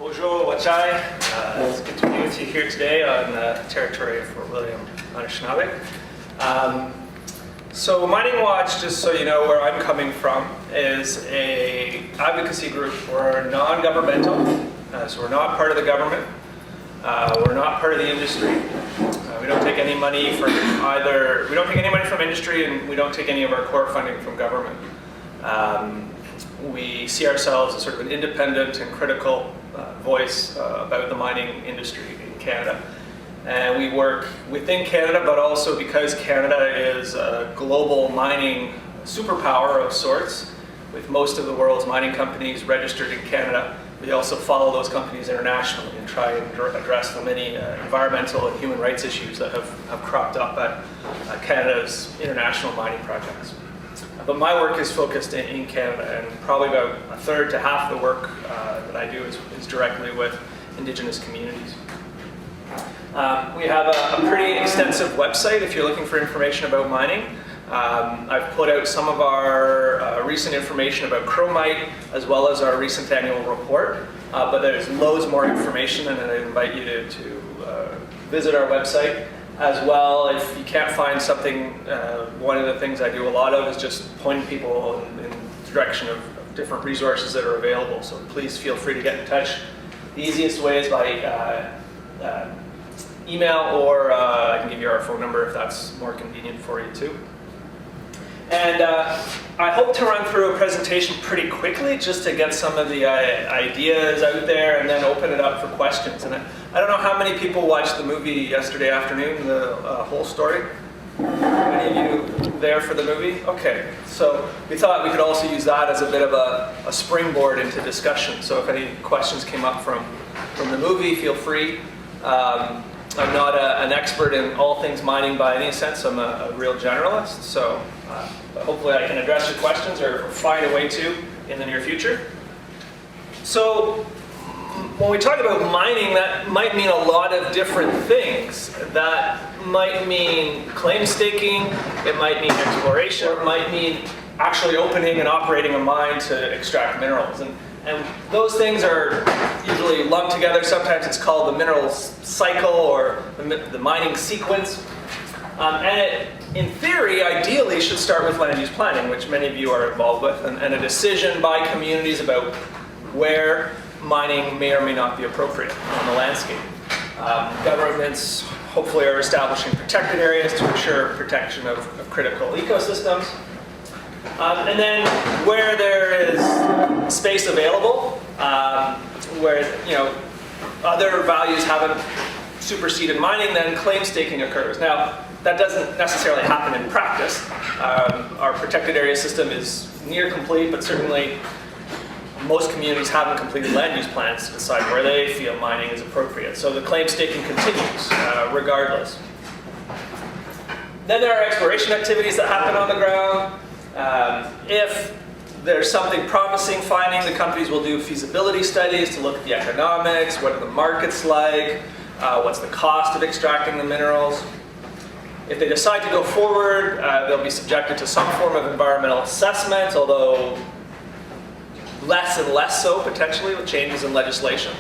Bonjour, Wachai. It's good to be with you here today on the territory of Fort William, Anishinaabe. So Mining Watch, just so you know where I'm coming from, is an advocacy group. We're non-governmental, so we're not part of the government. We're not part of the industry. We don't take any money from either. We don't take any money from industry, and we don't take any of our core funding from government. We see ourselves as sort of an independent and critical voice about the mining industry in Canada. And we work within Canada, but also because Canada is a global mining superpower of sorts, with most of the world's mining companies registered in Canada. We also follow those companies internationally and try and address the many environmental and human rights issues that have cropped up at Canada's international mining projects. But my work is focused in Canada, and probably about a third to half the work that I do is directly with Indigenous communities. We have a pretty extensive website if you're looking for information about mining. I've put out some of our recent information about chromite, as well as our recent annual report, but there's loads more information, and I invite you to visit our website. As well, if you can't find something, one of the things I do a lot of is just pointing people in the direction of different resources that are available. So please feel free to get in touch. The easiest way is by email, or I can give you our phone number if that's more convenient for you too. And I hope to run through a presentation pretty quickly just to get some of the ideas out there and then open it up for questions. And I don't know how many people watched the movie yesterday afternoon, the whole story. Any of you there for the movie? Okay, so we thought we could also use that as a bit of a springboard into discussion. So if any questions came up from the movie, feel free. I'm not an expert in all things mining by any sense. I'm a real generalist, so but hopefully I can address your questions or find a way to in the near future. So when we talk about mining, that might mean a lot of different things. That might mean claim staking, it might mean exploration, it might mean actually opening and operating a mine to extract minerals. And those things are usually lumped together. Sometimes it's called the minerals cycle or the mining sequence. And it, in theory, ideally should start with land use planning, which many of you are involved with, and a decision by communities about where mining may or may not be appropriate on the landscape. Governments hopefully are establishing protected areas to ensure protection of critical ecosystems. And then where there is space available, where other values haven't superseded mining, then claim staking occurs. Now, that doesn't necessarily happen in practice. Our protected area system is near complete, but certainly most communities haven't completed land use plans to decide where they feel mining is appropriate. So the claim staking continues regardless. Then there are exploration activities that happen on the ground. If there's something promising finding, the companies will do feasibility studies to look at the economics, what are the markets like, what's the cost of extracting the minerals. If they decide to go forward, they'll be subjected to some form of environmental assessment, although less and less so potentially with changes in legislation.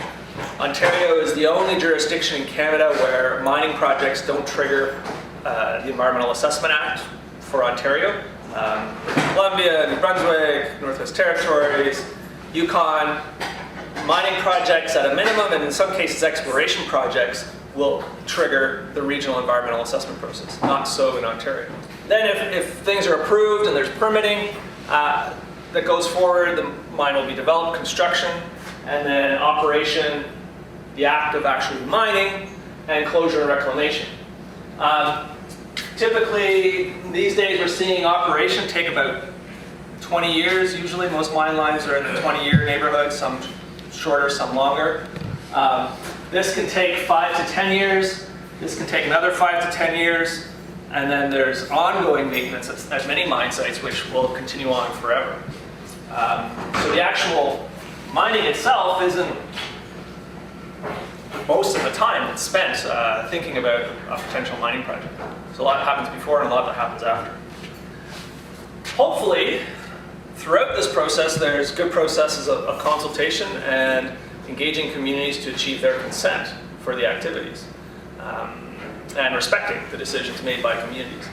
Ontario is the only jurisdiction in Canada where mining projects don't trigger the Environmental Assessment Act for Ontario. British Columbia, New Brunswick, Northwest Territories, Yukon, mining projects at a minimum, and in some cases exploration projects, will trigger the regional environmental assessment process. Not so in Ontario. Then if things are approved and there's permitting that goes forward, the mine will be developed, construction, and then operation, the act of actually mining, and closure and reclamation. Typically, these days we're seeing operation take about 20 years. Usually most mine lives are in the 20-year neighborhood, some shorter, some longer. This can take 5 to 10 years. This can take another 5 to 10 years. And then there's ongoing maintenance at many mine sites, which will continue on forever. So the actual mining itself isn't, most of the time it's spent thinking about a potential mining project. So a lot happens before and a lot that happens after. Hopefully, throughout this process, there's good processes of consultation and engaging communities to achieve their consent for the activities, and respecting the decisions made by communities.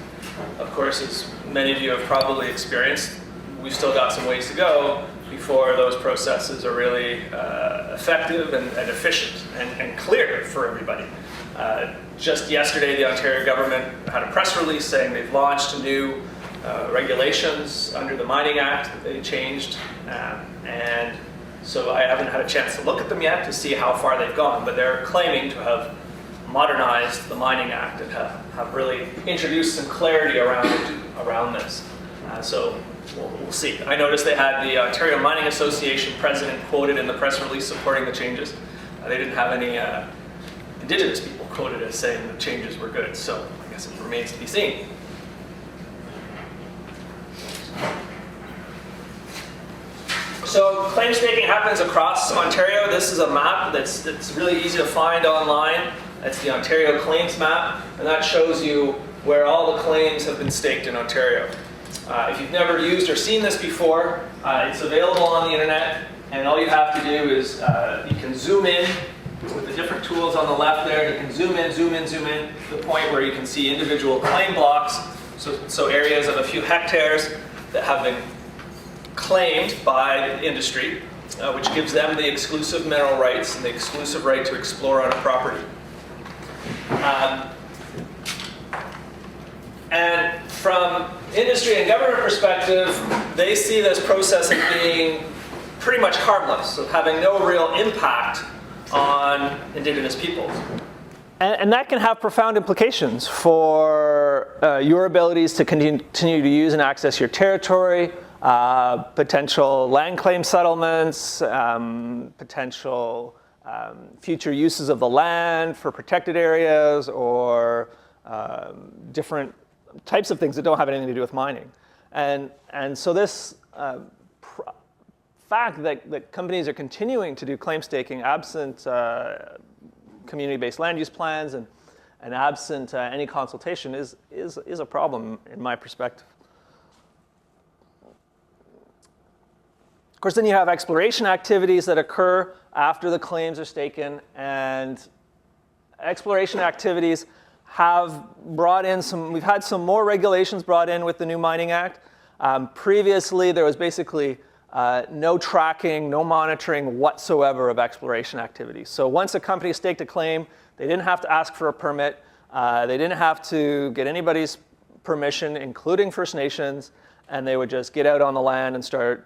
Of course, as many of you have probably experienced, we've still got some ways to go before those processes are really effective and efficient and clear for everybody. Just yesterday, the Ontario government had a press release saying they've launched new regulations under the Mining Act that they changed, and so I haven't had a chance to look at them yet to see how far they've gone, but they're claiming to have modernized the Mining Act and have really introduced some clarity around this. So we'll see. I noticed they had the Ontario Mining Association president quoted in the press release supporting the changes. They didn't have any Indigenous people quoted as saying the changes were good, so I guess it remains to be seen. So claim staking happens across Ontario. This is a map that's really easy to find online. It's the Ontario Claims Map, and that shows you where all the claims have been staked in Ontario. If you've never used or seen this before, it's available on the internet, and all you have to do is you can zoom in with the different tools on the left there. You can zoom in to the point where you can see individual claim blocks, so areas of a few hectares that have been claimed by the industry, which gives them the exclusive mineral rights and the exclusive right to explore on a property. And from industry and government perspective, they see this process as being pretty much harmless, of having no real impact on Indigenous peoples. And that can have profound implications for your abilities to continue to use and access your territory, potential land claim settlements, potential future uses of the land for protected areas, or different types of things that don't have anything to do with mining. And so this fact that companies are continuing to do claim staking absent community-based land use plans and absent any consultation is a problem in my perspective. Of course, then you have exploration activities that occur after the claims are staken, and exploration activities have brought in we've had some more regulations brought in with the new Mining Act. Previously, there was basically no tracking, no monitoring whatsoever of exploration activities. So once a company staked a claim, they didn't have to ask for a permit. They didn't have to get anybody's permission, including First Nations, and they would just get out on the land and start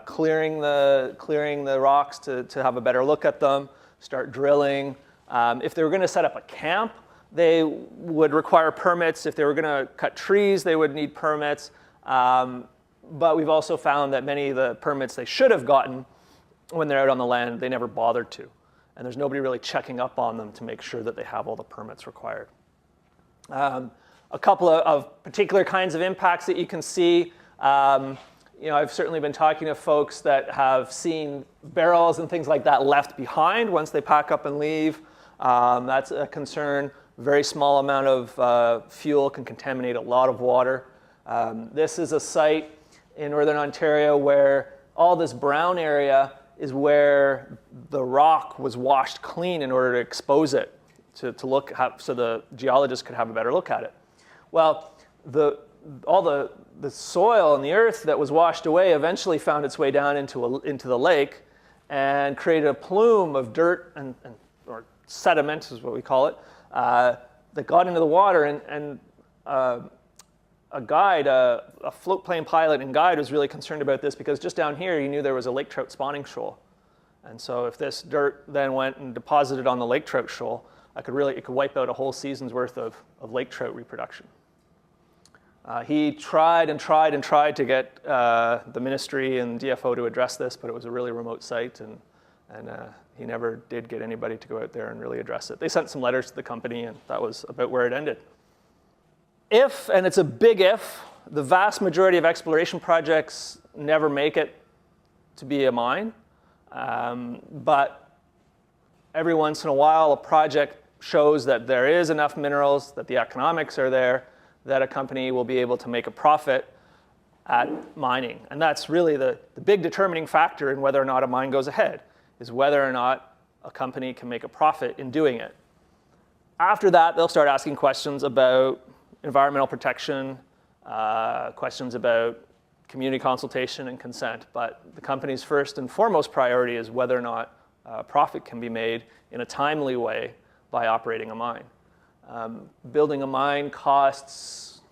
clearing the rocks to have a better look at them, start drilling. If they were going to set up a camp, they would require permits. If they were going to cut trees, they would need permits. But we've also found that many of the permits they should have gotten when they're out on the land, they never bothered to. And there's nobody really checking up on them to make sure that they have all the permits required. A couple of particular kinds of impacts that you can see. I've certainly been talking to folks that have seen barrels and things like that left behind once they pack up and leave. That's a concern. Very small amount of fuel can contaminate a lot of water. This is a site in Northern Ontario where all this brown area is where the rock was washed clean in order to expose it to look so the geologists could have a better look at it. Well, all the soil and the earth that was washed away eventually found its way down into the lake and created a plume of dirt or sediment is what we call it, that got into the water, and a guide, a float plane pilot and guide was really concerned about this because just down here he knew there was a lake trout spawning shoal. And so if this dirt then went and deposited on the lake trout shoal, it could wipe out a whole season's worth of lake trout reproduction. He tried to get the ministry and DFO to address this, but it was a really remote site, and he never did get anybody to go out there and really address it. They sent some letters to the company, and that was about where it ended. If, and it's a big if, the vast majority of exploration projects never make it to be a mine, but every once in a while a project shows that there is enough minerals, that the economics are there, that a company will be able to make a profit at mining. And that's really the big determining factor in whether or not a mine goes ahead. is whether or not a company can make a profit in doing it. After that, they'll start asking questions about environmental protection, questions about community consultation and consent. But the company's first and foremost priority is whether or not profit can be made in a timely way by operating a mine. Building a mine costs,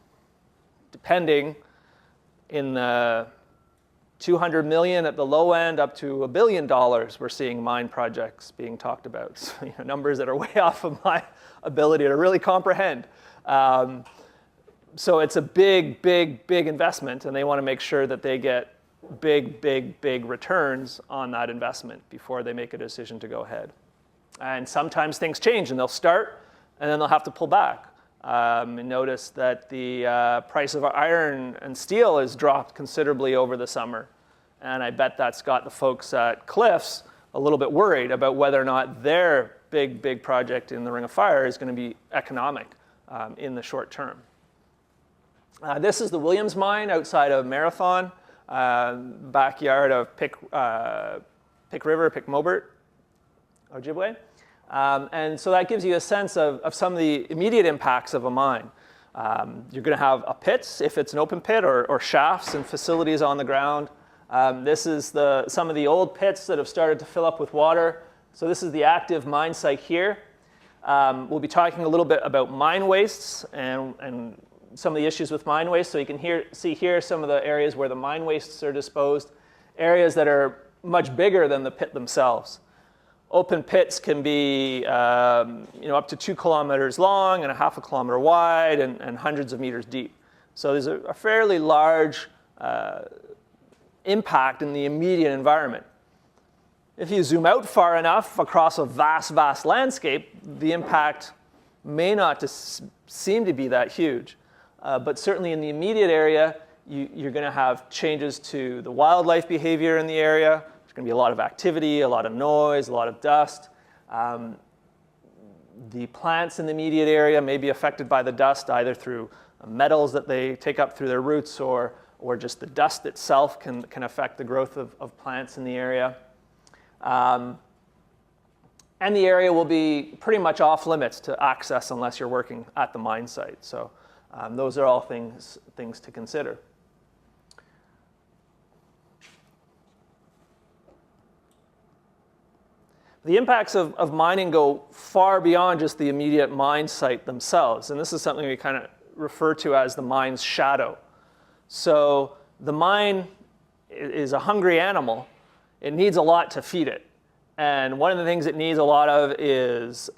depending, in the $200 million at the low end up to $1 billion. We're seeing mine projects being talked about. So, numbers that are way off of my ability to really comprehend. So it's a big, big, big investment, and they want to make sure that they get big, big, big returns on that investment before they make a decision to go ahead. And sometimes things change, and they'll start, and then they'll have to pull back. And notice that the price of iron and steel has dropped considerably over the summer. And I bet that's got the folks at Cliffs a little bit worried about whether or not their big, big project in the Ring of Fire is going to be economic in the short term. This is the Williams Mine outside of Marathon, backyard of Pick River, Pick Mobert, Ojibwe. And so that gives you a sense of some of the immediate impacts of a mine. You're going to have a pit, if it's an open pit, or shafts and facilities on the ground. This is some of the old pits that have started to fill up with water. So this is the active mine site here. We'll be talking a little bit about mine wastes and some of the issues with mine waste. So you can see here some of the areas where the mine wastes are disposed, areas that are much bigger than the pit themselves. Open pits can be up to 2 kilometers long and a half a kilometer wide and hundreds of meters deep. So there's a fairly large impact in the immediate environment. If you zoom out far enough across a vast, vast landscape, the impact may not seem to be that huge. But certainly in the immediate area, you're going to have changes to the wildlife behavior in the area. There's going to be a lot of activity, a lot of noise, a lot of dust. The plants in the immediate area may be affected by the dust, either through metals that they take up through their roots or just the dust itself can affect the growth of plants in the area. And the area will be pretty much off limits to access unless you're working at the mine site. So those are all things to consider. The impacts of mining go far beyond just the immediate mine site themselves. And this is something we kind of refer to as the mine's shadow. So the mine is a hungry animal. It needs a lot to feed it. And one of the things it needs a lot of is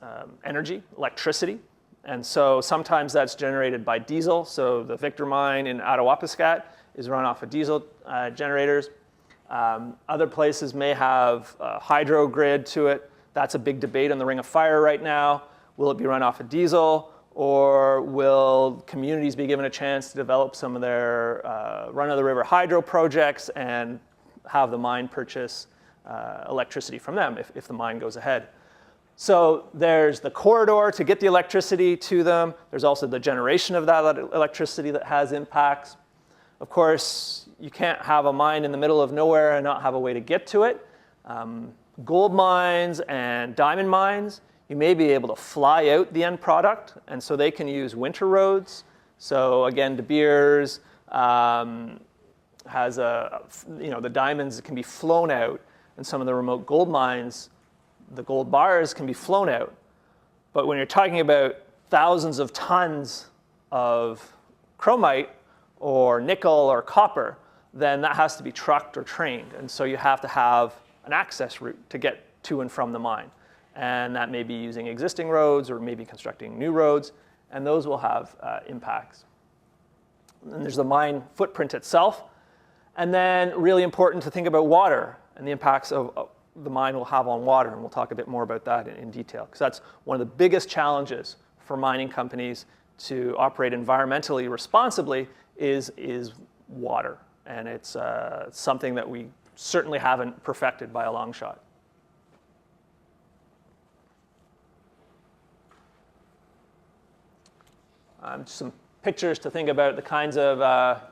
energy, electricity. And so sometimes that's generated by diesel. So the Victor mine in Attawapiskat is run off of diesel generators. Other places may have a hydro grid to it. That's a big debate in the Ring of Fire right now. Will it be run off of diesel, or will communities be given a chance to develop some of their run-of-the-river hydro projects and have the mine purchase electricity from them if the mine goes ahead? So there's the corridor to get the electricity to them. There's also the generation of that electricity that has impacts. Of course, you can't have a mine in the middle of nowhere and not have a way to get to it. Gold mines and diamond mines, you may be able to fly out the end product, and so they can use winter roads. So again, De Beers has the diamonds can be flown out, and some of the remote gold mines, the gold bars can be flown out. But when you're talking about thousands of tons of chromite or nickel or copper, then that has to be trucked or trained. And so you have to have an access route to get to and from the mine. And that may be using existing roads or maybe constructing new roads, and those will have impacts. And there's the mine footprint itself. And then really important to think about water and the impacts of the mine will have on water, and we'll talk a bit more about that in detail, because that's one of the biggest challenges for mining companies to operate environmentally responsibly is water. And it's something that we certainly haven't perfected by a long shot. Just some pictures to think about the kinds of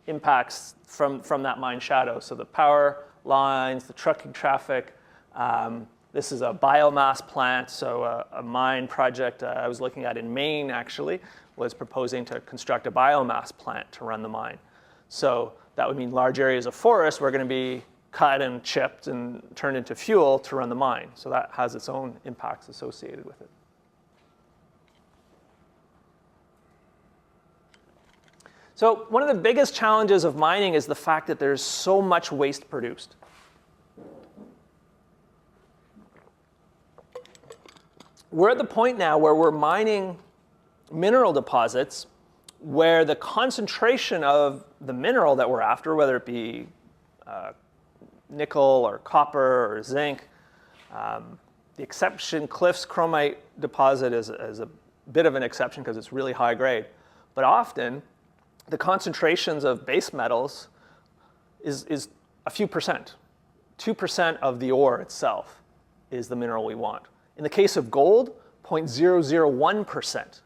impacts from that mine shadow. So the power lines, the trucking traffic, This is a biomass plant, so a mine project I was looking at in Maine, actually, was proposing to construct a biomass plant to run the mine. So that would mean large areas of forest were going to be cut and chipped and turned into fuel to run the mine. So that has its own impacts associated with it. So one of the biggest challenges of mining is the fact that there's so much waste produced. We're at the point now where we're mining mineral deposits where the concentration of the mineral that we're after, whether it be nickel or copper or zinc, the exception, Cliffs chromite deposit is a bit of an exception because it's really high grade. But often, the concentrations of base metals is a few percent. 2% of the ore itself is the mineral we want. In the case of gold, 0.001%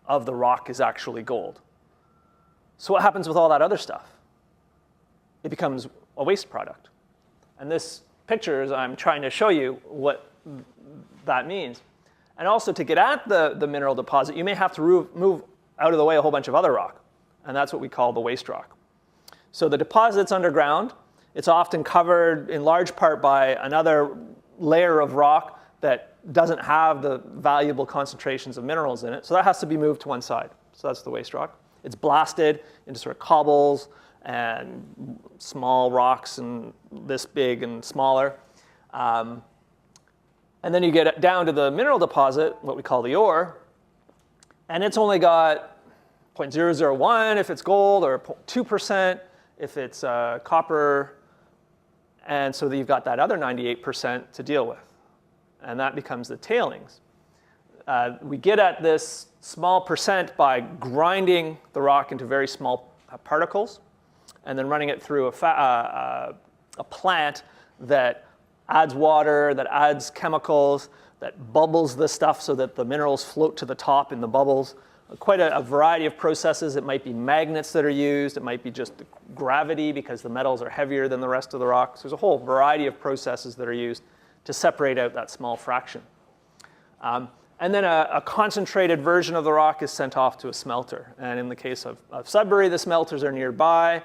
of the rock is actually gold. So what happens with all that other stuff? It becomes a waste product. And this picture is I'm trying to show you what that means. And also to get at the mineral deposit, you may have to move out of the way a whole bunch of other rock. And that's what we call the waste rock. So the deposit's underground. It's often covered in large part by another layer of rock that doesn't have the valuable concentrations of minerals in it. So that has to be moved to one side. So that's the waste rock. It's blasted into sort of cobbles and small rocks and this big and smaller. And then you get down to the mineral deposit, what we call the ore, and it's only got 0.001 if it's gold, or 2% if it's copper. And so you've got that other 98% to deal with. And that becomes the tailings. We get at this small percent by grinding the rock into very small particles and then running it through a plant that adds water, that adds chemicals, that bubbles the stuff so that the minerals float to the top in the bubbles. Quite a variety of processes. It might be magnets that are used. It might be just gravity because the metals are heavier than the rest of the rock. So there's a whole variety of processes that are used to separate out that small fraction. And then a concentrated version of the rock is sent off to a smelter. And in the case of Sudbury, the smelters are nearby.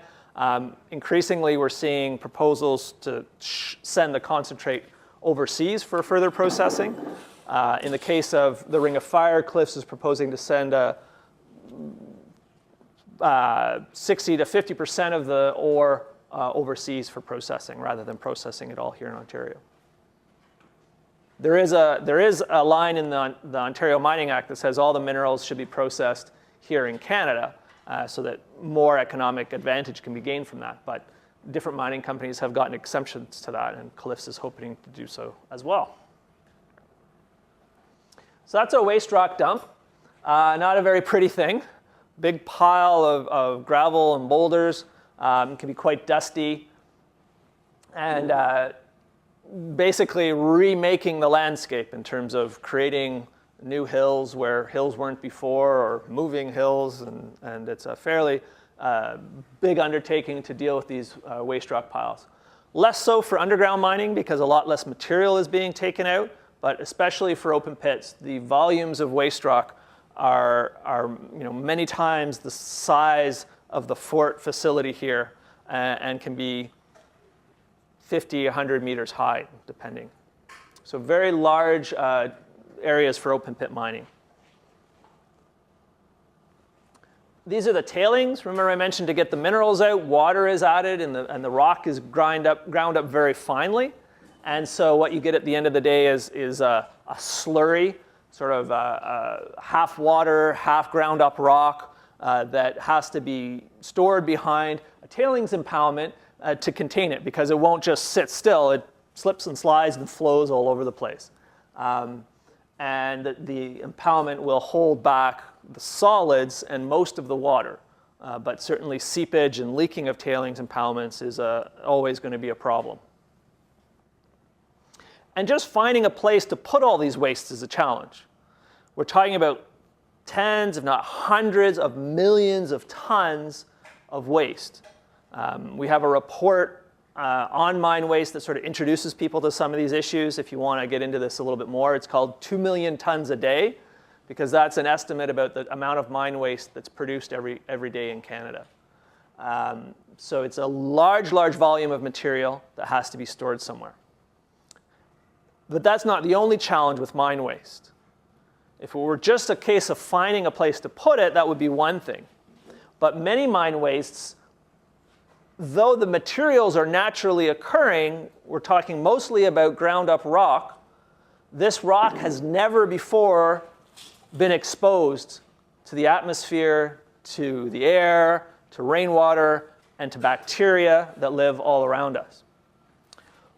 Increasingly, we're seeing proposals to send the concentrate overseas for further processing. In the case of the Ring of Fire, Cliffs is proposing to send 60 to 50% of the ore overseas for processing rather than processing it all here in Ontario. There is a line in the Ontario Mining Act that says all the minerals should be processed here in Canada so that more economic advantage can be gained from that. But different mining companies have gotten exemptions to that, and Cliffs is hoping to do so as well. So that's a waste rock dump. Not a very pretty thing. Big pile of gravel and boulders. Can be quite dusty. And basically remaking the landscape in terms of creating new hills where hills weren't before, or moving hills. And it's a fairly big undertaking to deal with these waste rock piles. Less so for underground mining because a lot less material is being taken out. But especially for open pits, the volumes of waste rock are many times the size of the Fort facility here and can be 50, 100 meters high, depending. So very large areas for open pit mining. These are the tailings. Remember I mentioned to get the minerals out, water is added, and the rock is ground up very finely. And so what you get at the end of the day is a slurry, sort of half water, half ground up rock that has to be stored behind a tailings impoundment to contain it, because it won't just sit still. It slips and slides and flows all over the place. And the impoundment will hold back the solids and most of the water. But certainly seepage and leaking of tailings impoundments is always going to be a problem. And just finding a place to put all these wastes is a challenge. We're talking about tens, if not hundreds of millions of tons of waste. We have a report on mine waste that sort of introduces people to some of these issues. If you want to get into this a little bit more, it's called 2 million tons a day, because that's an estimate about the amount of mine waste that's produced every day in Canada. So it's a large volume of material that has to be stored somewhere. But that's not the only challenge with mine waste. If it were just a case of finding a place to put it, that would be one thing. But many mine wastes, though the materials are naturally occurring, we're talking mostly about ground up rock. This rock has never before been exposed to the atmosphere, to the air, to rainwater, and to bacteria that live all around us.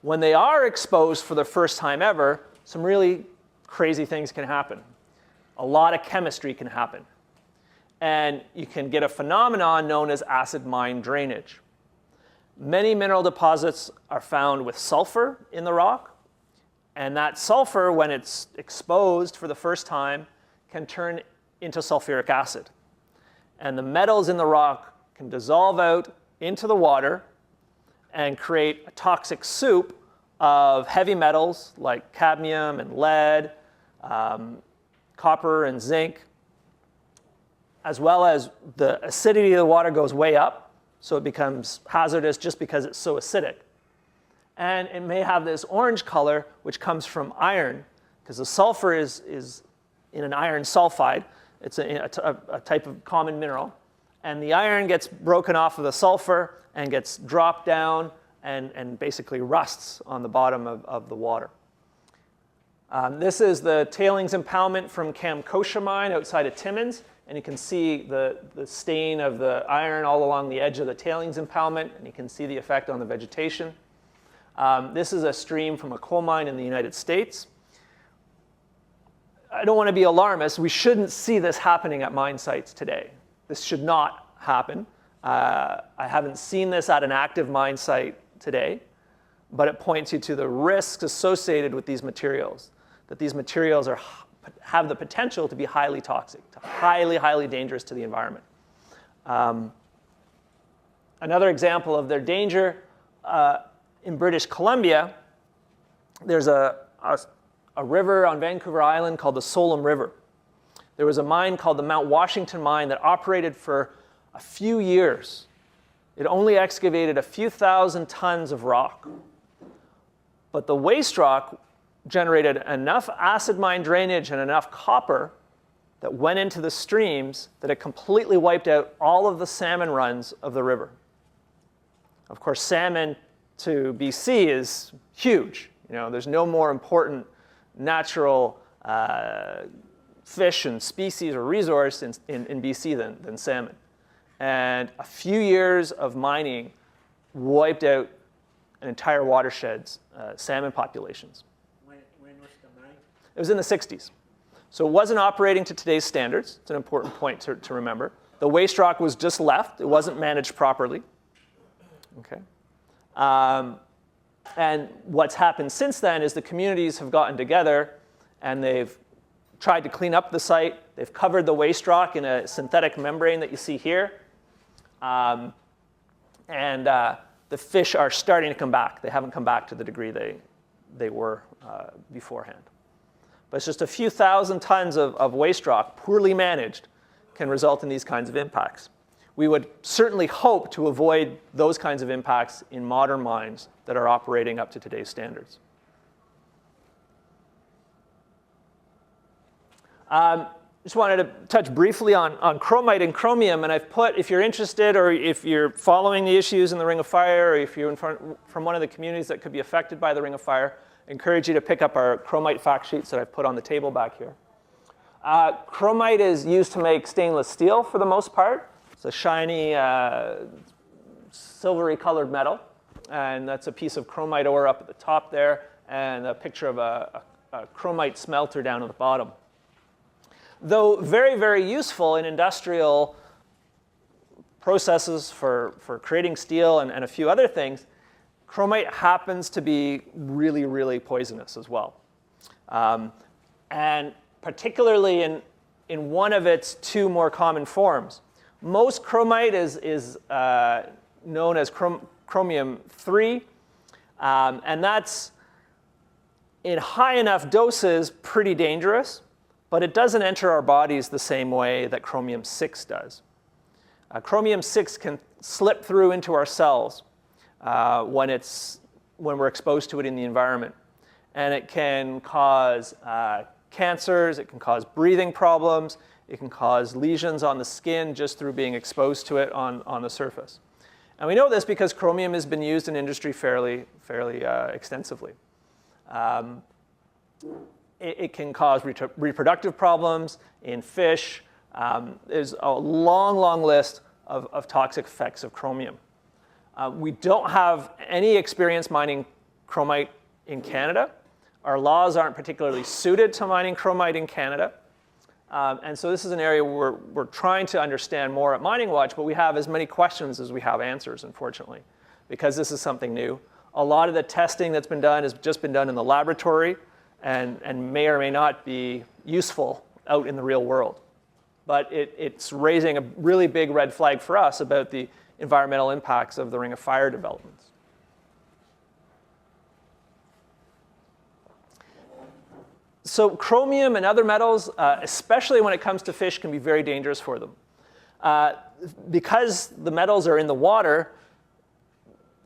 When they are exposed for the first time ever, some really crazy things can happen. A lot of chemistry can happen. And you can get a phenomenon known as acid mine drainage. Many mineral deposits are found with sulfur in the rock. And that sulfur, when it's exposed for the first time, can turn into sulfuric acid. And the metals in the rock can dissolve out into the water and create a toxic soup of heavy metals like cadmium and lead, copper and zinc, as well as the acidity of the water goes way up, so it becomes hazardous just because it's so acidic. And it may have this orange color, which comes from iron, because the sulfur is in an iron sulfide. It's a type of common mineral. And the iron gets broken off of the sulfur and gets dropped down and basically rusts on the bottom of the water. This is the tailings impoundment from Kamkosha mine outside of Timmins. And you can see the stain of the iron all along the edge of the tailings impoundment. And you can see the effect on the vegetation. This is a stream from a coal mine in the United States. I don't want to be alarmist. We shouldn't see this happening at mine sites today. This should not happen. I haven't seen this at an active mine site today, but it points you to the risks associated with these materials, that these materials have the potential to be highly toxic, to highly dangerous to the environment. Another example of their danger, in British Columbia, there's a river on Vancouver Island called the Solom River. There was a mine called the Mount Washington mine that operated for a few years. It only excavated a few thousand tons of rock. But the waste rock generated enough acid mine drainage and enough copper that went into the streams that it completely wiped out all of the salmon runs of the river. Of course, salmon to BC is huge. There's no more important natural fish and species or resource in BC than salmon. And a few years of mining wiped out an entire watershed's salmon populations. When was the mine? It was in the 60s. So it wasn't operating to today's standards. It's an important point to remember. The waste rock was just left. It wasn't managed properly. Okay. And what's happened since then is the communities have gotten together and they've tried to clean up the site. They've covered the waste rock in a synthetic membrane that you see here. And the fish are starting to come back. They haven't come back to the degree they were beforehand. But it's just a few thousand tons of waste rock, poorly managed, can result in these kinds of impacts. We would certainly hope to avoid those kinds of impacts in modern mines that are operating up to today's standards. Just wanted to touch briefly on chromite and chromium, and I've put, if you're interested or if you're following the issues in the Ring of Fire, or if you're from one of the communities that could be affected by the Ring of Fire, I encourage you to pick up our chromite fact sheets that I've put on the table back here. Chromite is used to make stainless steel for the most part. It's a shiny, silvery colored metal, and that's a piece of chromite ore up at the top there, and a picture of a chromite smelter down at the bottom. Though very useful in industrial processes for creating steel and a few other things, chromite happens to be really poisonous as well. And particularly in one of its two more common forms. Most chromite is known as chromium-3, and that's, in high enough doses, pretty dangerous, but it doesn't enter our bodies the same way that chromium-6 does. Chromium-6 can slip through into our cells when we're exposed to it in the environment. And it can cause cancers, it can cause breathing problems, it can cause lesions on the skin just through being exposed to it on the surface. And we know this because chromium has been used in industry fairly extensively. It can cause reproductive problems in fish. There's a long list of toxic effects of chromium. We don't have any experience mining chromite in Canada. Our laws aren't particularly suited to mining chromite in Canada. And so this is an area where we're trying to understand more at Mining Watch, but we have as many questions as we have answers, unfortunately, because this is something new. A lot of the testing that's been done has just been done in the laboratory and may or may not be useful out in the real world. But it's raising a really big red flag for us about the environmental impacts of the Ring of Fire developments. So chromium and other metals, especially when it comes to fish, can be very dangerous for them. Because the metals are in the water,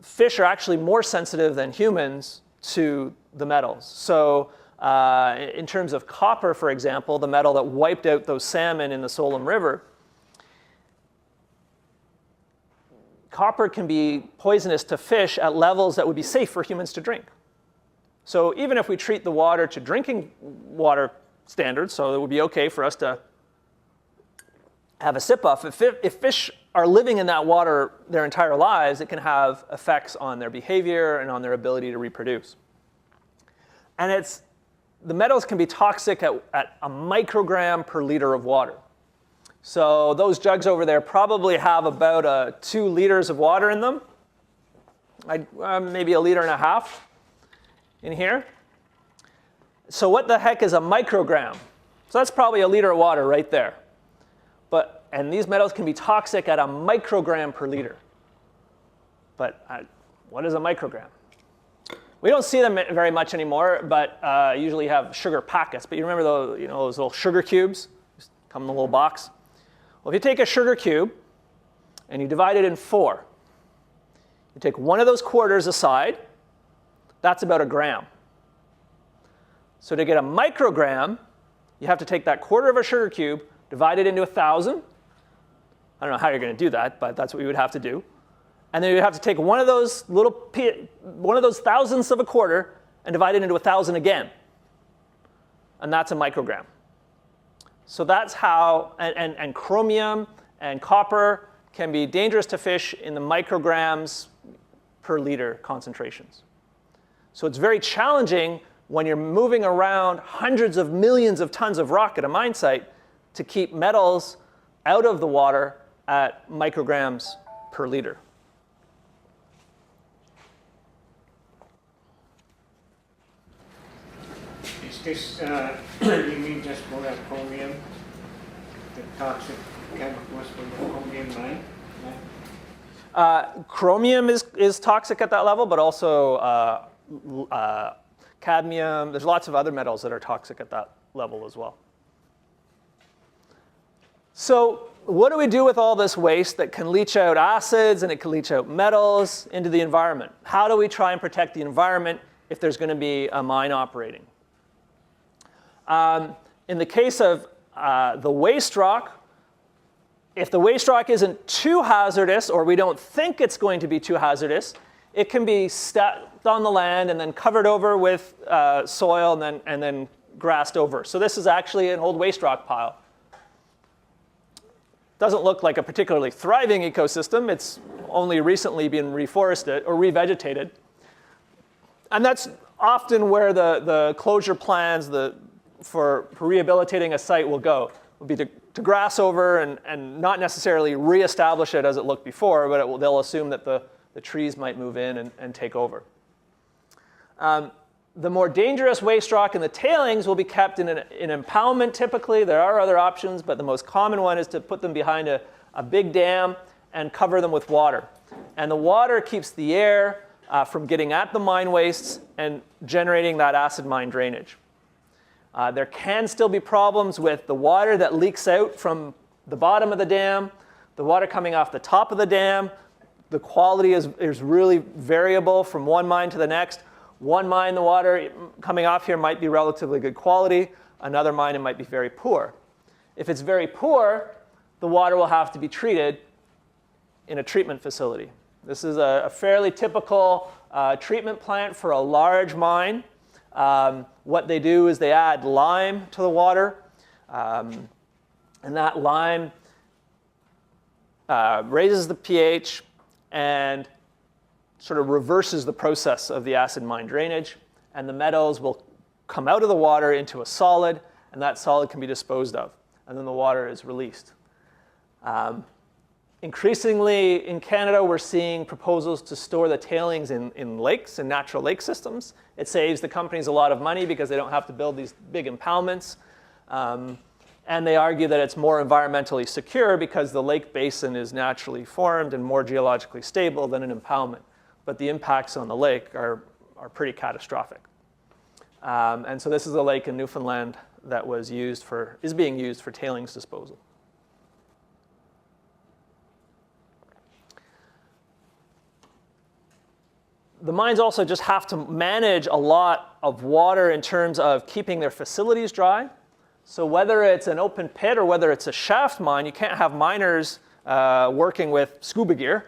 fish are actually more sensitive than humans to the metals. So in terms of copper, for example, the metal that wiped out those salmon in the Solom River, copper can be poisonous to fish at levels that would be safe for humans to drink. So even if we treat the water to drinking water standards, so it would be okay for us to have a sip of, if fish are living in that water their entire lives, it can have effects on their behavior and on their ability to reproduce. And the metals can be toxic at a microgram per liter of water. So those jugs over there probably have about 2 liters of water in them, maybe 1.5 liters in here. So what the heck is a microgram? So that's probably 1 liter of water right there. And these metals can be toxic at a microgram per liter. But what is a microgram? We don't see them very much anymore, but usually have sugar packets. But you remember those little sugar cubes? Just come in a little box. Well, if you take a sugar cube and you divide it in 4, you take one of those quarters aside, that's about 1 gram. So to get a microgram, you have to take that quarter of a sugar cube, divide it into 1,000. I don't know how you're going to do that, but that's what we would have to do. And then you have to take one of those thousandths of a quarter and divide it into 1,000 again. And that's a microgram. So that's how, and chromium and copper can be dangerous to fish in the micrograms per liter concentrations. So it's very challenging when you're moving around hundreds of millions of tons of rock at a mine site to keep metals out of the water at micrograms per liter. Is this, you mean just for that chromium, the toxic chemicals from the chromium mine? Chromium is toxic at that level, but also cadmium. There's lots of other metals that are toxic at that level as well. So what do we do with all this waste that can leach out acids and it can leach out metals into the environment? How do we try and protect the environment if there's going to be a mine operating? In the case of the waste rock, if the waste rock isn't too hazardous, or we don't think it's going to be too hazardous, it can be stacked on the land and then covered over with soil and then grassed over. So this is actually an old waste rock pile. Doesn't look like a particularly thriving ecosystem. It's only recently been reforested or revegetated. And that's often where the closure plans for rehabilitating a site will go. Will be to grass over and not necessarily reestablish it as it looked before, but they'll assume that the trees might move in and take over. The more dangerous waste rock and the tailings will be kept in an impoundment typically. There are other options, but the most common one is to put them behind a big dam and cover them with water. And the water keeps the air from getting at the mine wastes and generating that acid mine drainage. There can still be problems with the water that leaks out from the bottom of the dam, the water coming off the top of the dam. The quality is really variable from one mine to the next. One mine, the water coming off here might be relatively good quality. Another mine, it might be very poor. If it's very poor, the water will have to be treated in a treatment facility. This is a fairly typical treatment plant for a large mine. What they do is they add lime to the water, and that lime raises the pH and sort of reverses the process of the acid mine drainage, and the metals will come out of the water into a solid, and that solid can be disposed of, and then the water is released. Increasingly in Canada, we're seeing proposals to store the tailings in lakes and natural lake systems. It saves the companies a lot of money because they don't have to build these big impoundments. And they argue that it's more environmentally secure because the lake basin is naturally formed and more geologically stable than an impoundment. But the impacts on the lake are pretty catastrophic. And so this is a lake in Newfoundland that is being used for tailings disposal. The mines also just have to manage a lot of water in terms of keeping their facilities dry. So whether it's an open pit or whether it's a shaft mine, you can't have miners working with scuba gear.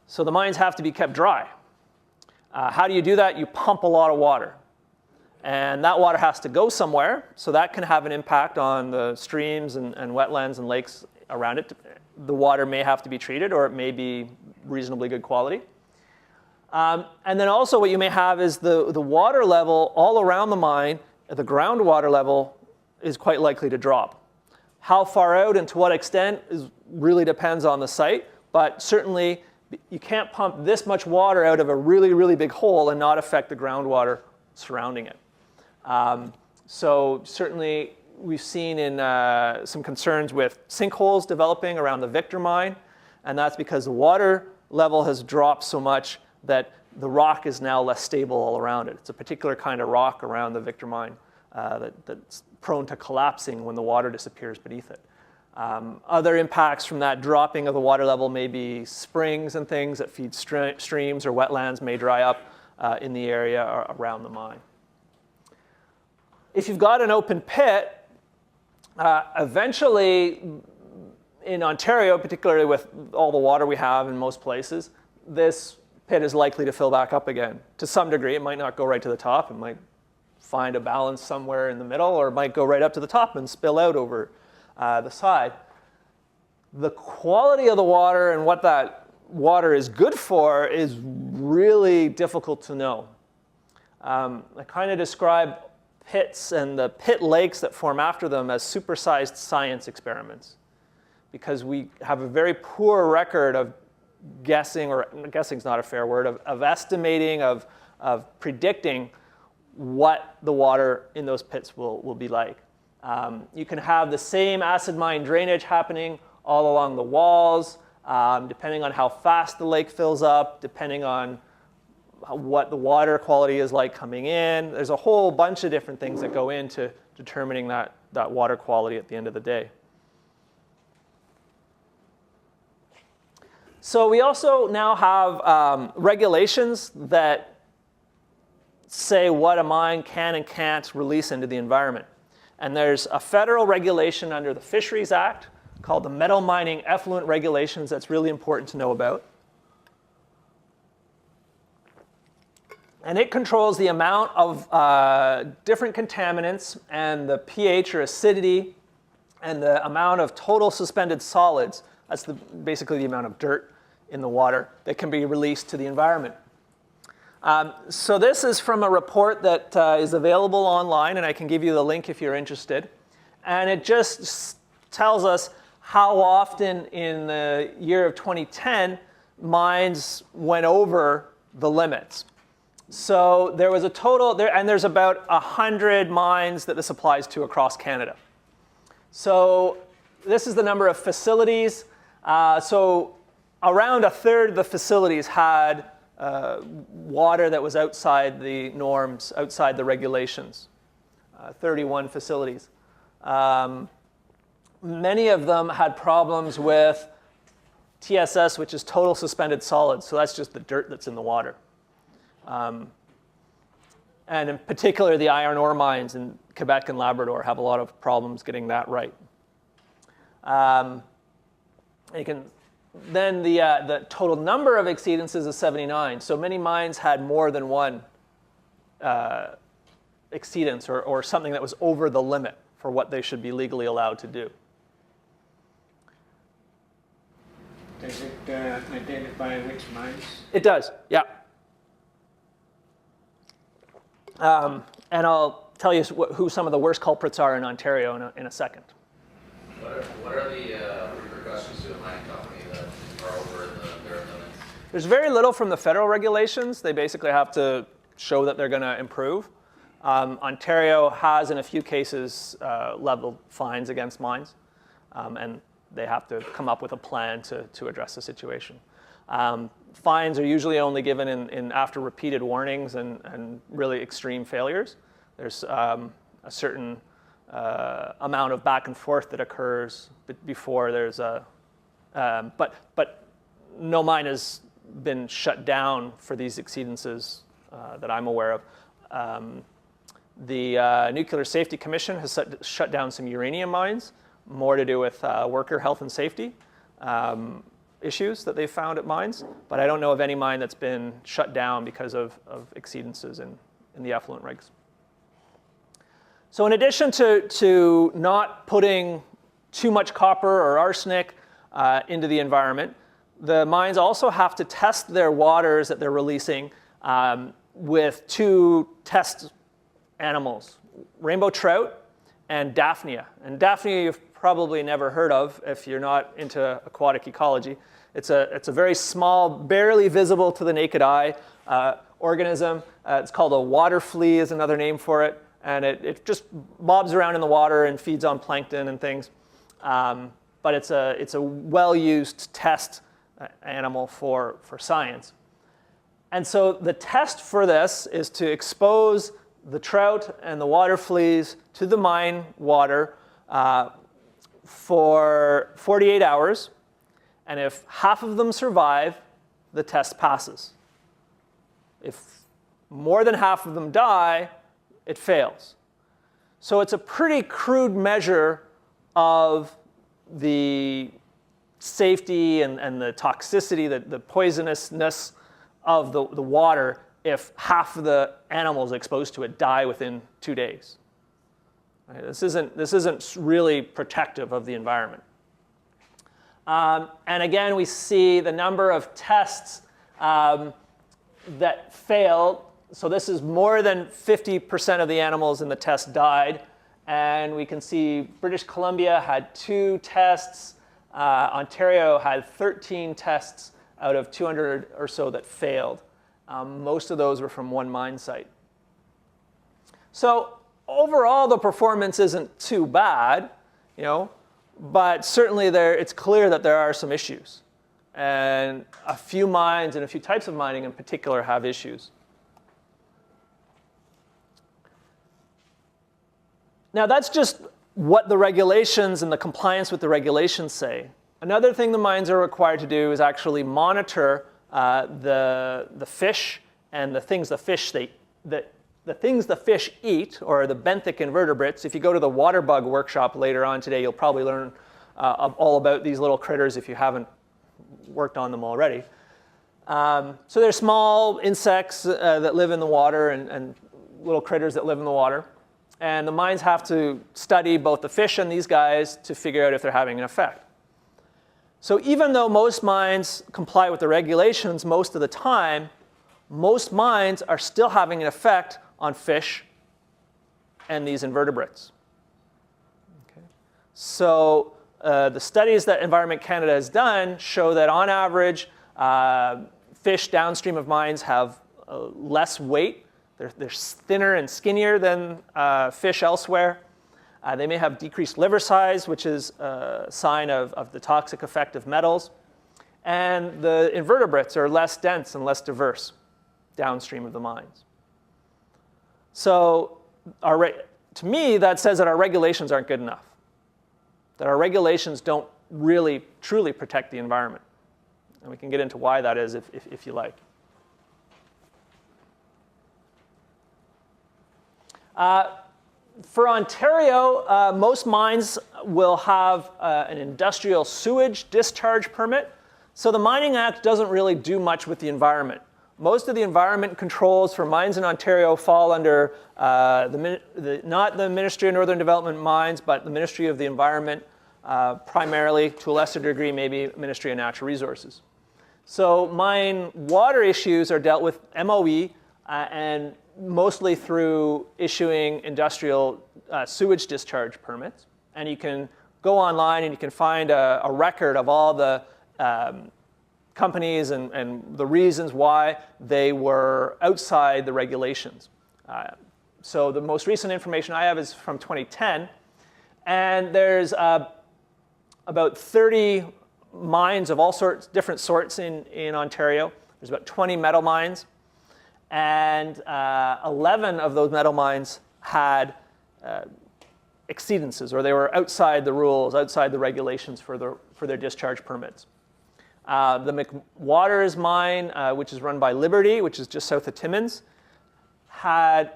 So the mines have to be kept dry. How do you do that? You pump a lot of water. And that water has to go somewhere, so that can have an impact on the streams and wetlands and lakes around it. The water may have to be treated, or it may be reasonably good quality. And then also what you may have is the water level all around the mine, the groundwater level is quite likely to drop. How far out and to what extent really depends on the site, but certainly you can't pump this much water out of a really, really big hole and not affect the groundwater surrounding it. So certainly we've seen in some concerns with sinkholes developing around the Victor mine, and that's because the water level has dropped so much that the rock is now less stable all around it. It's a particular kind of rock around the Victor mine that's prone to collapsing when the water disappears beneath it. Other impacts from that dropping of the water level may be springs and things that feed streams, or wetlands may dry up in the area around the mine. If you've got an open pit, eventually in Ontario, particularly with all the water we have in most places, this pit is likely to fill back up again. To some degree, it might not go right to the top. It might find a balance somewhere in the middle, or it might go right up to the top and spill out over the side. The quality of the water and what that water is good for is really difficult to know. I kind of describe pits and the pit lakes that form after them as supersized science experiments, because we have a very poor record of guessing, or guessing's not a fair word, of estimating, of predicting what the water in those pits will be like. You can have the same acid mine drainage happening all along the walls, depending on how fast the lake fills up, depending on what the water quality is like coming in. There's a whole bunch of different things that go into determining that water quality at the end of the day. So we also now have regulations that say what a mine can and can't release into the environment. And there's a federal regulation under the Fisheries Act called the Metal Mining Effluent Regulations that's really important to know about. And it controls the amount of different contaminants and the pH or acidity and the amount of total suspended solids. That's basically the amount of dirt in the water that can be released to the environment. So this is from a report that is available online, and I can give you the link if you're interested. And it just tells us how often in the year of 2010 mines went over the limits. So there was a total, and there's about 100 mines that this applies to across Canada. So this is the number of facilities. So around a third of the facilities had water that was outside the norms, outside the regulations. 31 facilities. Many of them had problems with TSS, which is total suspended solids. So that's just the dirt that's in the water. And in particular, the iron ore mines in Quebec and Labrador have a lot of problems getting that right. Then the total number of exceedances is 79. So many mines had more than one exceedance or something that was over the limit for what they should be legally allowed to do. Does it identify which mines? It does, yeah. And I'll tell you who some of the worst culprits are in Ontario in a second. What are the repercussions to a mining company that are over their limits? There's very little from the federal regulations. They basically have to show that they're going to improve. Ontario has, in a few cases, leveled fines against mines, and they have to come up with a plan to address the situation. Fines are usually only given in after repeated warnings and really extreme failures. There's a certain amount of back and forth that occurs before there's a, but no mine has been shut down for these exceedances that I'm aware of. The Nuclear Safety Commission has shut down some uranium mines, more to do with worker health and safety issues that they've found at mines, but I don't know of any mine that's been shut down because of exceedances in the effluent regs. So in addition to not putting too much copper or arsenic into the environment, the mines also have to test their waters that they're releasing with two test animals, rainbow trout and Daphnia. And Daphnia you've probably never heard of if you're not into aquatic ecology. It's a very small, barely visible to the naked eye organism. It's called a water flea is another name for it. And it just bobs around in the water and feeds on plankton and things. But it's a well-used test animal for science. And so the test for this is to expose the trout and the water fleas to the mine water for 48 hours. And if half of them survive, the test passes. If more than half of them die, it fails. So it's a pretty crude measure of the safety and the toxicity, the poisonousness of the water if half of the animals exposed to it die within 2 days. Right? This isn't really protective of the environment. And again, we see the number of tests that failed. So this is more than 50% of the animals in the test died. And we can see British Columbia had 2 tests. Ontario had 13 tests out of 200 or so that failed. Most of those were from one mine site. So overall, the performance isn't too bad, but certainly it's clear that there are some issues. And a few mines and a few types of mining in particular have issues. Now, that's just what the regulations and the compliance with the regulations say. Another thing the mines are required to do is actually monitor the fish and the things the fish eat, or the benthic invertebrates. If you go to the water bug workshop later on today, you'll probably learn all about these little critters if you haven't worked on them already. So they're small insects that live in the water and little critters that live in the water. And the mines have to study both the fish and these guys to figure out if they're having an effect. So even though most mines comply with the regulations most of the time, most mines are still having an effect on fish and these invertebrates. Okay. So the studies that Environment Canada has done show that on average, fish downstream of mines have less weight. They're thinner and skinnier than fish elsewhere. They may have decreased liver size, which is a sign of the toxic effect of metals. And the invertebrates are less dense and less diverse downstream of the mines. So to me, that says that our regulations aren't good enough, that our regulations don't really, truly protect the environment. And we can get into why that is if you like. For Ontario, most mines will have an industrial sewage discharge permit. So the Mining Act doesn't really do much with the environment. Most of the environment controls for mines in Ontario fall under not the Ministry of Northern Development Mines, but the Ministry of the Environment, primarily, to a lesser degree, maybe Ministry of Natural Resources. So mine water issues are dealt with MOE and mostly through issuing industrial sewage discharge permits. And you can go online and you can find a record of all the companies and the reasons why they were outside the regulations. So the most recent information I have is from 2010. And there's about 30 mines of all sorts, different sorts in Ontario. There's about 20 metal mines. And 11 of those metal mines had exceedances, or they were outside the rules, outside the regulations for their discharge permits. The McWaters mine, which is run by Liberty, which is just south of Timmins, had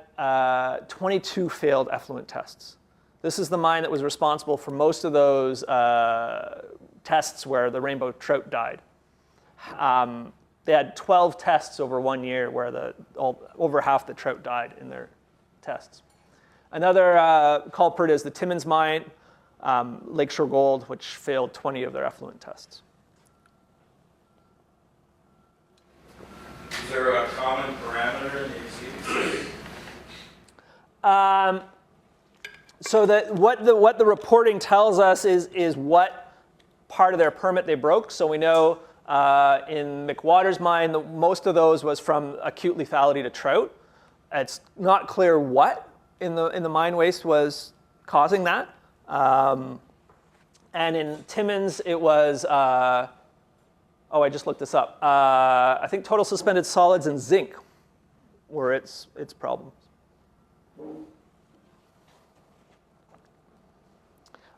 22 failed effluent tests. This is the mine that was responsible for most of those tests where the rainbow trout died. They had 12 tests over 1 year where over half the trout died in their tests. Another culprit is the Timmins mine, Lakeshore Gold, which failed 20 of their effluent tests. Is there a common parameter in the exceedance? So that what the reporting tells us is what part of their permit they broke. So we know in McWaters mine, most of those was from acute lethality to trout. It's not clear what in the mine waste was causing that. And in Timmins, it was, I just looked this up. I think total suspended solids and zinc were its problems.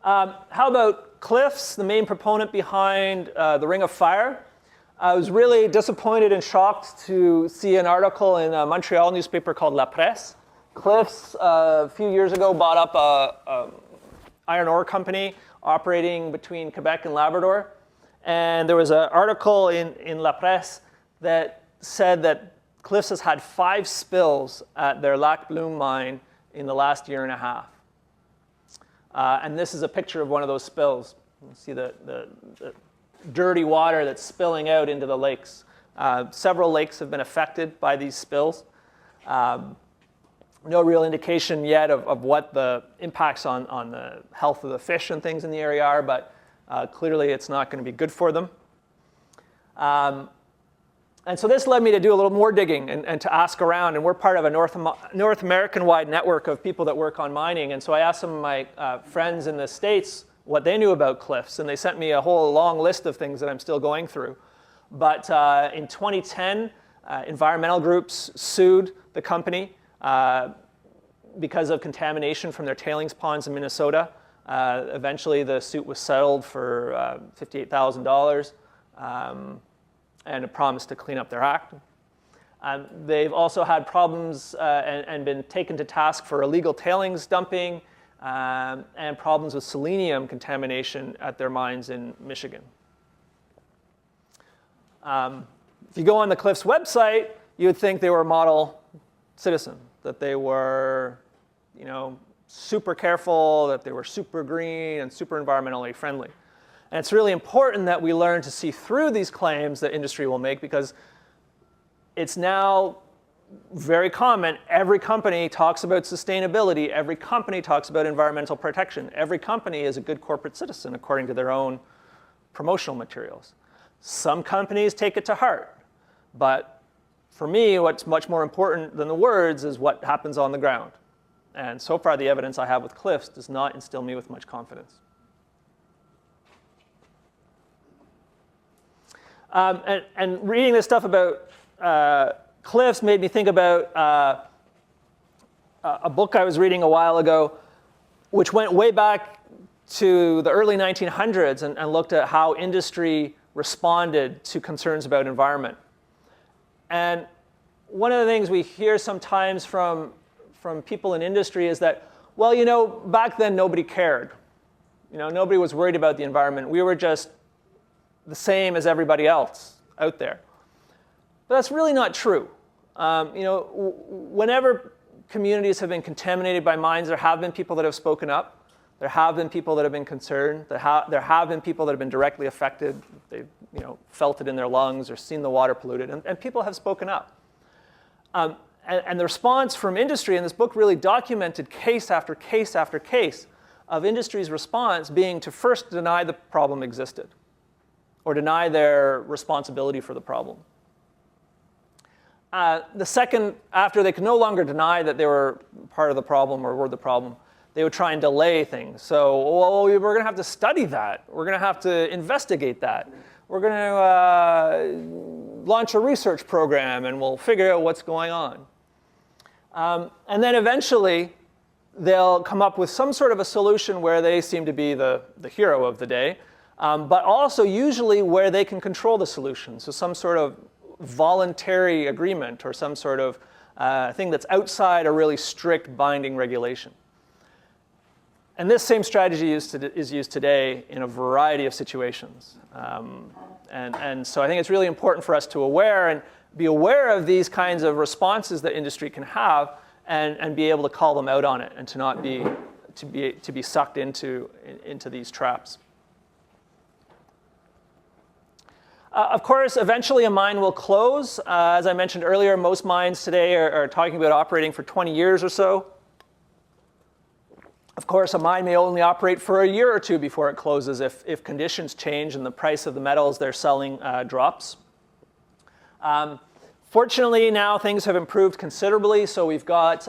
How about Cliffs, the main proponent behind the Ring of Fire? I was really disappointed and shocked to see an article in a Montreal newspaper called La Presse. Cliffs, a few years ago, bought up a iron ore company operating between Quebec and Labrador. And there was an article in La Presse that said that Cliffs has had 5 spills at their Lac Bloom mine in the last year and a half. And this is a picture of one of those spills. You see the dirty water that's spilling out into the lakes. Several lakes have been affected by these spills. No real indication yet of what the impacts on the health of the fish and things in the area are, but clearly it's not going to be good for them. And so this led me to do a little more digging and to ask around. And we're part of a North American-wide network of people that work on mining. And so I asked some of my friends in the States what they knew about Cliffs. And they sent me a whole long list of things that I'm still going through. But in 2010, environmental groups sued the company because of contamination from their tailings ponds in Minnesota. Eventually, the suit was settled for $58,000. And a promise to clean up their act. They've also had problems and been taken to task for illegal tailings dumping and problems with selenium contamination at their mines in Michigan. If you go on the Cliffs website, you would think they were a model citizen, that they were, super careful, that they were super green and super environmentally friendly. And it's really important that we learn to see through these claims that industry will make, because it's now very common. Every company talks about sustainability. Every company talks about environmental protection. Every company is a good corporate citizen according to their own promotional materials. Some companies take it to heart. But for me, what's much more important than the words is what happens on the ground. And so far, the evidence I have with Cliffs does not instill me with much confidence. And reading this stuff about cliffs made me think about a book I was reading a while ago, which went way back to the early 1900s and looked at how industry responded to concerns about environment. And one of the things we hear sometimes from people in industry is that, well, you know, back then nobody cared. You know, nobody was worried about the environment. We were just the same as everybody else out there. But that's really not true. You know, whenever communities have been contaminated by mines, there have been people that have spoken up. There have been people that have been concerned. There have been people that have been directly affected. They've, you know, felt it in their lungs or seen the water polluted, and people have spoken up. And the response from industry in this book really documented case after case after case of industry's response being to first deny the problem existed or deny their responsibility for the problem. The second, after they could no longer deny that they were part of the problem or were the problem, they would try and delay things. So, well, we're going to have to study that. We're going to have to investigate that. We're going to launch a research program and we'll figure out what's going on. And then eventually, they'll come up with some sort of a solution where they seem to be the hero of the day, but also usually where they can control the solution. So some sort of voluntary agreement or some sort of thing that's outside a really strict binding regulation. And this same strategy is used today in a variety of situations. And so I think it's really important for us to be aware of these kinds of responses that industry can have and be able to call them out on it and to not be sucked into these traps. Of course, eventually a mine will close. As I mentioned earlier, most mines today are talking about operating for 20 years or so. Of course, a mine may only operate for a year or two before it closes if conditions change and the price of the metals they're selling drops. Fortunately, now things have improved considerably, so we've got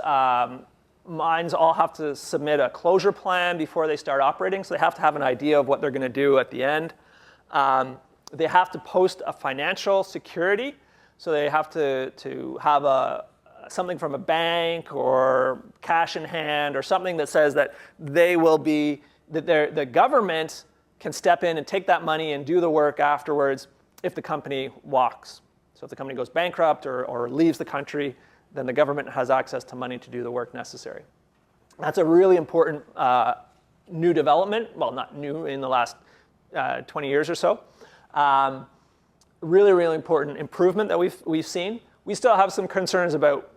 mines all have to submit a closure plan before they start operating, so they have to have an idea of what they're going to do at the end. They have to post a financial security, so they have to have something from a bank or cash in hand or something that says that the government can step in and take that money and do the work afterwards if the company walks. So if the company goes bankrupt or leaves the country, then the government has access to money to do the work necessary. That's a really important new development. Well, not new in the last 20 years or so. Really, really important improvement that we've seen. We still have some concerns about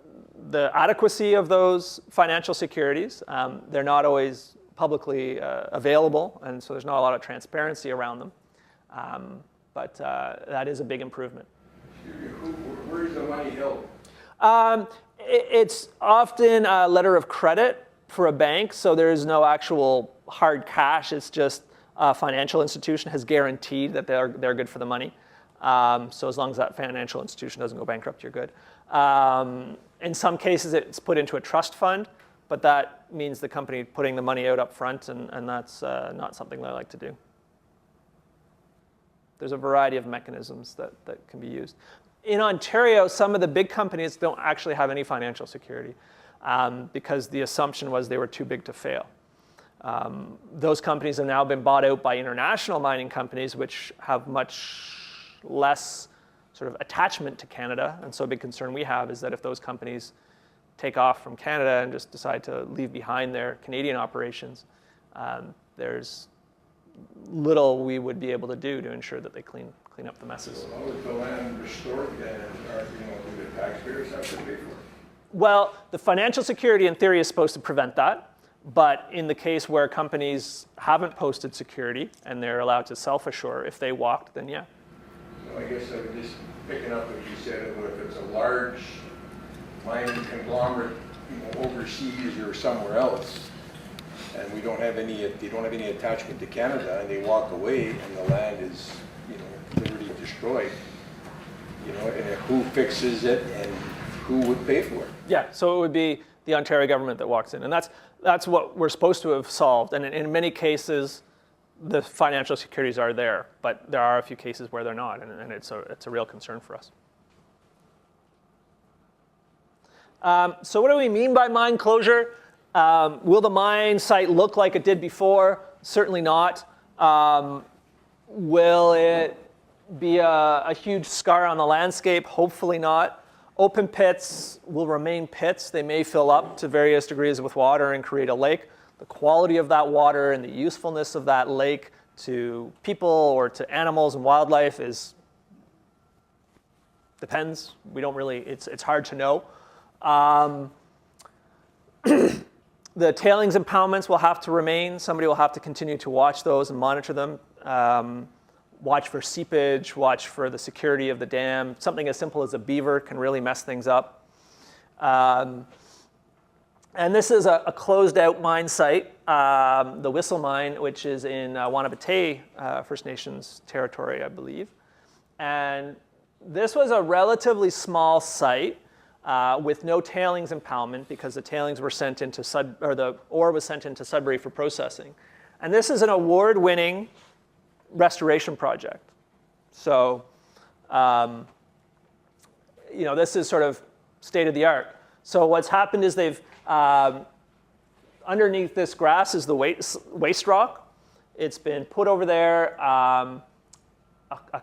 the adequacy of those financial securities. They're not always publicly available, and so there's not a lot of transparency around them. But that is a big improvement. Where is the money held? It's often a letter of credit for a bank, so there is no actual hard cash. It's just a financial institution has guaranteed that they're good for the money. So as long as that financial institution doesn't go bankrupt, you're good. In some cases, it's put into a trust fund, but that means the company putting the money out up front, and that's not something that I like to do. There's a variety of mechanisms that can be used. In Ontario, some of the big companies don't actually have any financial security because the assumption was they were too big to fail. Those companies have now been bought out by international mining companies, which have much less sort of attachment to Canada. And so a big concern we have is that if those companies take off from Canada and just decide to leave behind their Canadian operations, there's little we would be able to do to ensure that they clean up the messes. So how is the land restored then, and do the taxpayers have to pay for it? Well, the financial security in theory is supposed to prevent that. But in the case where companies haven't posted security and they're allowed to self-assure, if they walked, then yeah. So I guess I'm just picking up what you said, if it's a large mining conglomerate, overseas or somewhere else, and they don't have any attachment to Canada, and they walk away, and the land is, literally destroyed, and who fixes it and who would pay for it? Yeah, so it would be the Ontario government that walks in, and that's what we're supposed to have solved. And in many cases, the financial securities are there, but there are a few cases where they're not, and it's a real concern for us. So what do we mean by mine closure? Will the mine site look like it did before? Certainly not. Will it be a huge scar on the landscape? Hopefully not. Open pits will remain pits. They may fill up to various degrees with water and create a lake. The quality of that water and the usefulness of that lake to people or to animals and wildlife depends. We don't really, it's hard to know. The tailings impoundments will have to remain. Somebody will have to continue to watch those and monitor them. Watch for seepage, watch for the security of the dam. Something as simple as a beaver can really mess things up. And this is a closed out mine site, the Whistle Mine, which is in Wanapitei First Nations territory, I believe. And this was a relatively small site with no tailings impoundment because the tailings were sent into the ore was sent into Sudbury for processing. And this is an award-winning restoration project. So, this is sort of state of the art. So what's happened is they've underneath this grass is the waste rock. It's been put over there. A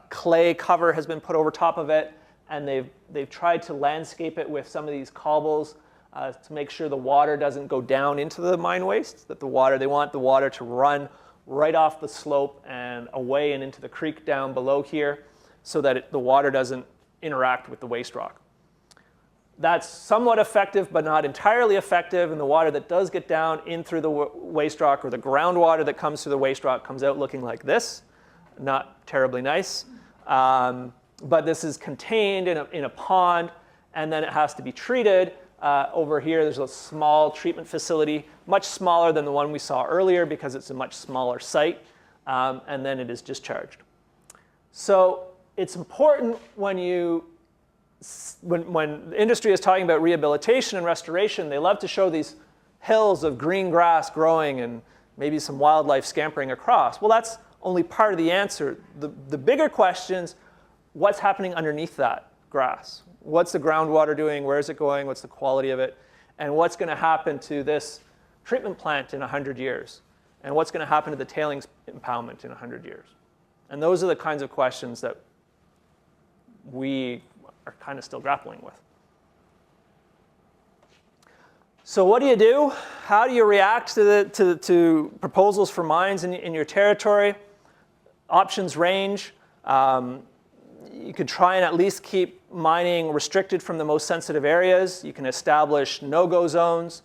clay cover has been put over top of it, and they've tried to landscape it with some of these cobbles to make sure the water doesn't go down into the mine waste. They want the water to run right off the slope and away and into the creek down below here, so that the water doesn't interact with the waste rock. That's somewhat effective, but not entirely effective, and the water that does get down in through the waste rock, or the groundwater that comes through the waste rock, comes out looking like this. Not terribly nice. But this is contained in a pond, and then it has to be treated. Over here, there's a small treatment facility, much smaller than the one we saw earlier because it's a much smaller site, and then it is discharged. So it's important when the industry is talking about rehabilitation and restoration, they love to show these hills of green grass growing and maybe some wildlife scampering across. Well, that's only part of the answer. The bigger questions, what's happening underneath that grass? What's the groundwater doing? Where is it going? What's the quality of it? And what's going to happen to this treatment plant in 100 years? And what's going to happen to the tailings impoundment in 100 years? And those are the kinds of questions that we are kind of still grappling with. So what do? How do you react to proposals for mines in your territory? Options range. You could try and at least keep mining restricted from the most sensitive areas. You can establish no-go zones.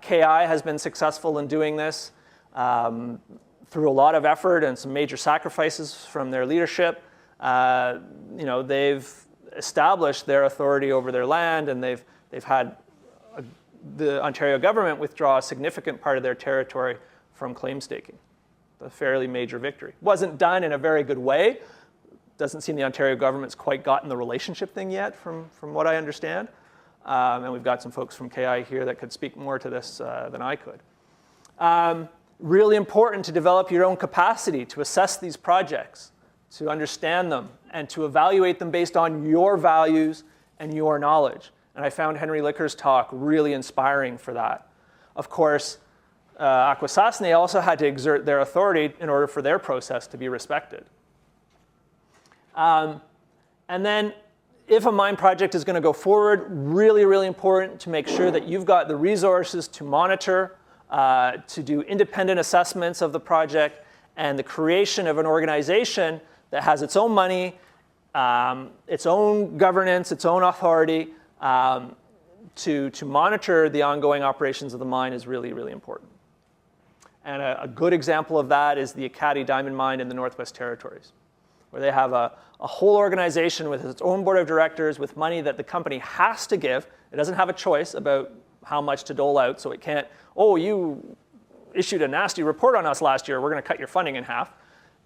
KI has been successful in doing this through a lot of effort and some major sacrifices from their leadership. They've established their authority over their land, and they've had the Ontario government withdraw a significant part of their territory from claim staking. A fairly major victory. Wasn't done in a very good way. Doesn't seem the Ontario government's quite gotten the relationship thing yet, from what I understand. And we've got some folks from KI here that could speak more to this than I could. Really important to develop your own capacity to assess these projects, to understand them, and to evaluate them based on your values and your knowledge. And I found Henry Licker's talk really inspiring for that. Of course, Akwesasne also had to exert their authority in order for their process to be respected. And then if a mine project is going to go forward, really, really important to make sure that you've got the resources to monitor, to do independent assessments of the project, and the creation of an organization that has its own money, its own governance, its own authority, to monitor the ongoing operations of the mine is really, really important. And a good example of that is the Ekati Diamond Mine in the Northwest Territories, where they have a whole organization with its own board of directors with money that the company has to give. It doesn't have a choice about how much to dole out, so it can't, oh, you issued a nasty report on us last year, we're going to cut your funding in half.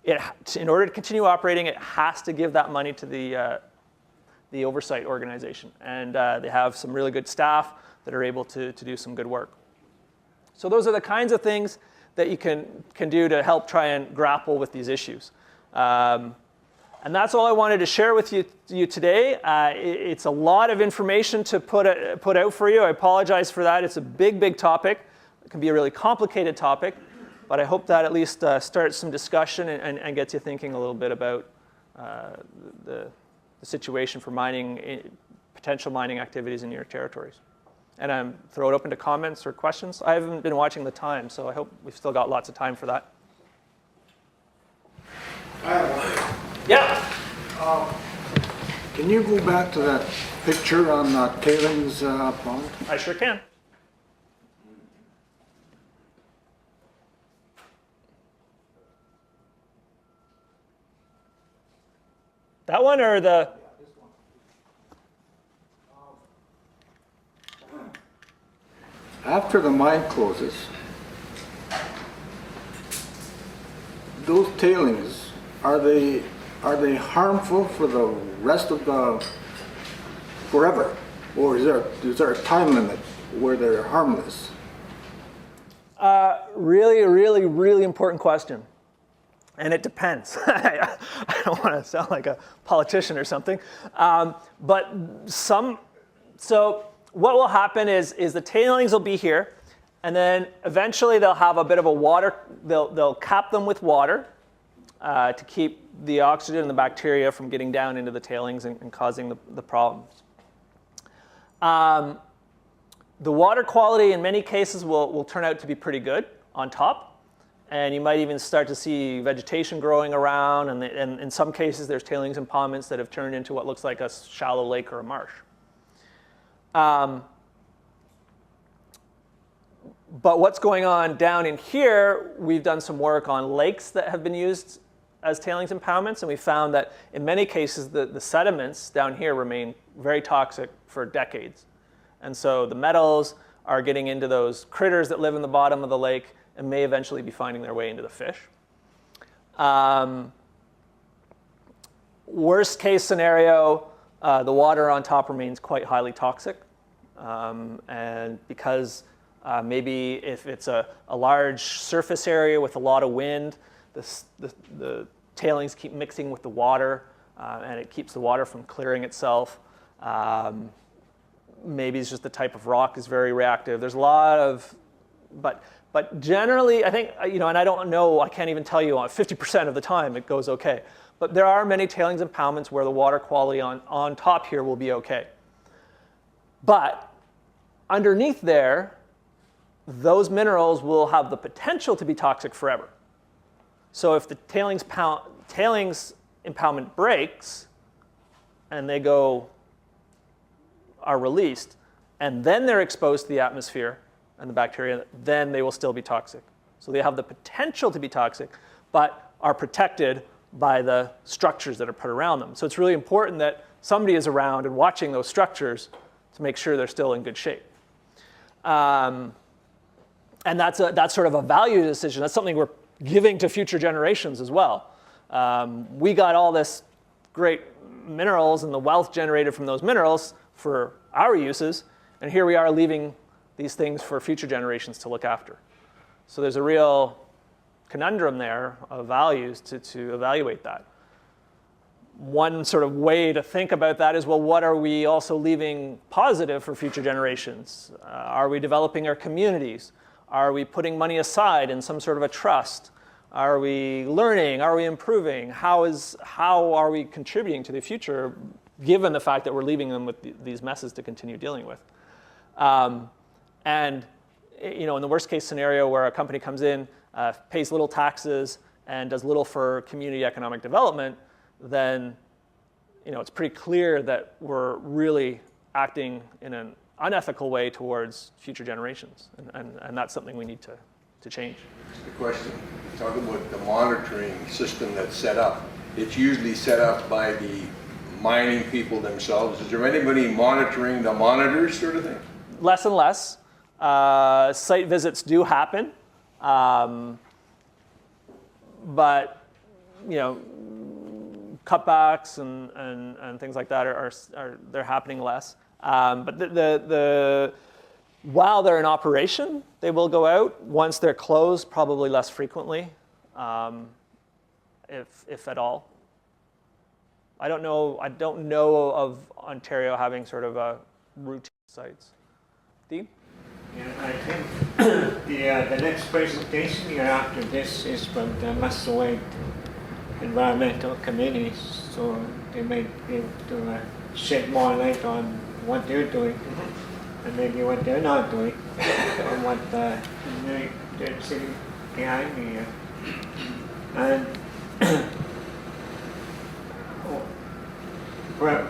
In order to continue operating, it has to give that money to the oversight organization. And they have some really good staff that are able to do some good work. So those are the kinds of things that you can do to help try and grapple with these issues. And that's all I wanted to share with you today. It's a lot of information to put out for you. I apologize for that. It's a big topic. It can be a really complicated topic, but I hope that at least starts some discussion and gets you thinking a little bit about the situation for mining, potential mining activities in your territories. And I'm throw it open to comments or questions. I haven't been watching the time, so I hope we've still got lots of time for that. Yeah. Can you go back to that picture on the tailings pond? I sure can. That one or the? After the mine closes, those tailings, are they harmful for the rest of the forever? Or is there a time limit where they're harmless? Really important question. And it depends. I don't want to sound like a politician or something. So what will happen is the tailings will be here, and then eventually they'll have a bit of a water, they'll cap them with water to keep the oxygen and the bacteria from getting down into the tailings and causing the problems. The water quality in many cases will turn out to be pretty good on top. And you might even start to see vegetation growing around, and in some cases there's tailings impoundments that have turned into what looks like a shallow lake or a marsh. But what's going on down in here, we've done some work on lakes that have been used as tailings impoundments, and we found that in many cases the sediments down here remain very toxic for decades. And so the metals are getting into those critters that live in the bottom of the lake and may eventually be finding their way into the fish. Worst case scenario, the water on top remains quite highly toxic. And because maybe if it's a large surface area with a lot of wind, the tailings keep mixing with the water, and it keeps the water from clearing itself. Maybe it's just the type of rock is very reactive. There's a lot of, but generally, I think, and I don't know, I can't even tell you 50% of the time it goes okay. But there are many tailings impoundments where the water quality on top here will be okay. But underneath there, those minerals will have the potential to be toxic forever. So if the tailings impoundment breaks and they are released, and then they're exposed to the atmosphere and the bacteria, then they will still be toxic. So they have the potential to be toxic, but are protected by the structures that are put around them. So it's really important that somebody is around and watching those structures to make sure they're still in good shape. And that's sort of a value decision. That's something we're giving to future generations as well. We got all this great minerals and the wealth generated from those minerals for our uses, and here we are leaving these things for future generations to look after. So there's a real conundrum there of values to evaluate that. One sort of way to think about that is, well, what are we also leaving positive for future generations? Are we developing our communities? Are we putting money aside in some sort of a trust? Are we learning? Are we improving? How are we contributing to the future, given the fact that we're leaving them with these messes to continue dealing with? And in the worst case scenario where a company comes in, pays little taxes, and does little for community economic development, then it's pretty clear that we're really acting in an unethical way towards future generations, and that's something we need to change. The question, talking about the monitoring system that's set up, it's usually set up by the mining people themselves. Is there anybody monitoring the monitors, sort of thing? Less and less. Site visits do happen, but cutbacks and things like that they're happening less. But While they're in operation, they will go out. Once they're closed, probably less frequently, if at all. I don't know of Ontario having sort of a routine sites. Dean? Yeah, I think the next presentation here after this is from the Musselwhite Environmental Committee, so they may be able to shed more light on what they're doing and maybe what they're not doing and what they're sitting behind me here. And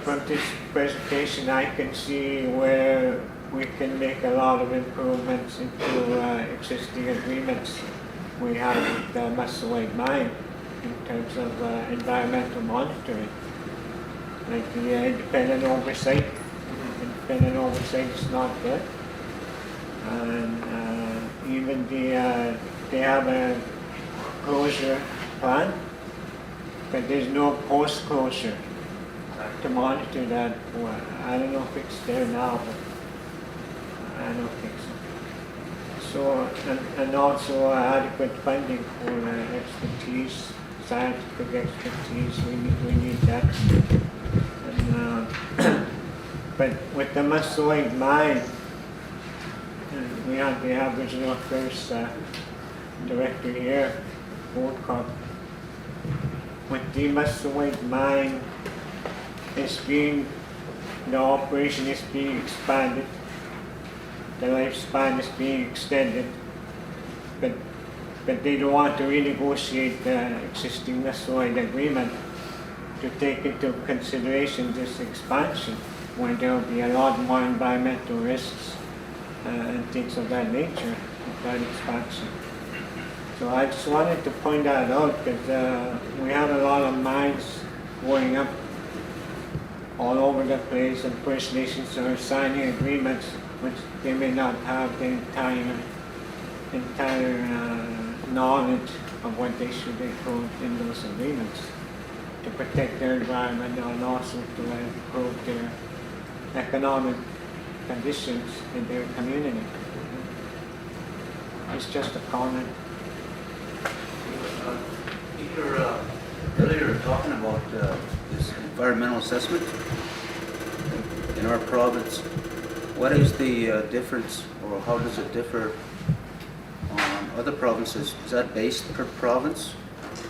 from this presentation, I can see where we can make a lot of improvements into existing agreements we have with Musselwhite Mine in terms of environmental monitoring. Like the independent oversight. Independent oversight is not good. And even they have a closure plan, but there's no post-closure to monitor that. Well, I don't know if it's there now, but I don't think so. So, and also adequate funding for expertise, scientific expertise, we need that. And, but with the Musselwhite Mine, we have the Aboriginal Affairs Director here, Woodcock. With the Musselwhite Mine, the operation is being expanded, the lifespan is being extended, but they don't want to renegotiate the existing Musselwhite agreement to take into consideration this expansion, where there will be a lot more environmental risks and things of that nature with that expansion. So I just wanted to point that out because we have a lot of mines going up all over the place, and First Nations are signing agreements which they may not have the entire knowledge of what they should include in those agreements to protect their environment and also to improve their economic conditions in their community. It's just a comment. Peter, earlier you were talking about this environmental assessment in our province. What is the difference, or how does it differ on other provinces? Is that based per province?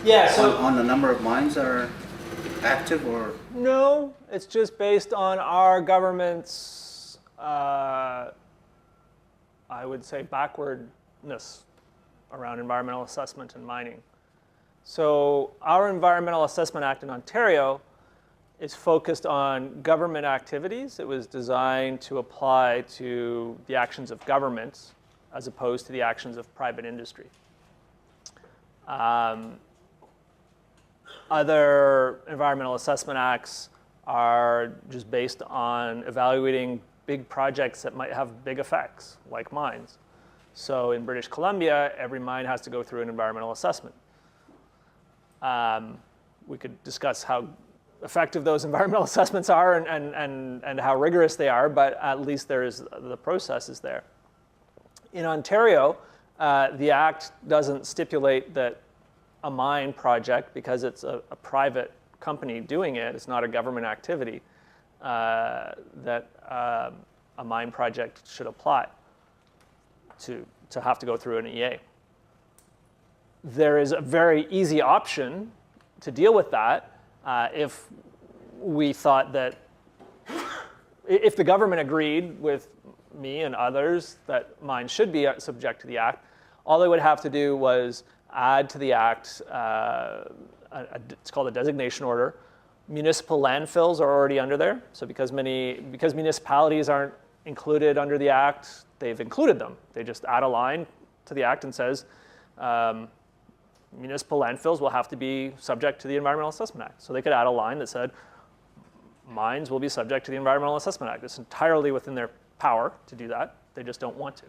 Yeah, On the number of mines that are active, or? No, it's just based on our government's, I would say, backwardness around environmental assessment and mining. So our Environmental Assessment Act in Ontario is focused on government activities. It was designed to apply to the actions of governments as opposed to the actions of private industry. Other environmental assessment acts are just based on evaluating big projects that might have big effects, like mines. So in British Columbia, every mine has to go through an environmental assessment. We could discuss how effective those environmental assessments are and how rigorous they are, but at least the process is there. In Ontario, the Act doesn't stipulate that a mine project, because it's a private company doing it, it's not a government activity, that a mine project should apply to have to go through an EA. There is a very easy option to deal with that if we thought that, if the government agreed with me and others that mines should be subject to the Act, all they would have to do was add to the Act, it's called a designation order. Municipal landfills are already under there. So because municipalities aren't included under the Act, they've included them. They just add a line to the Act and says, municipal landfills will have to be subject to the Environmental Assessment Act. So they could add a line that said, mines will be subject to the Environmental Assessment Act. It's entirely within their power to do that. They just don't want to.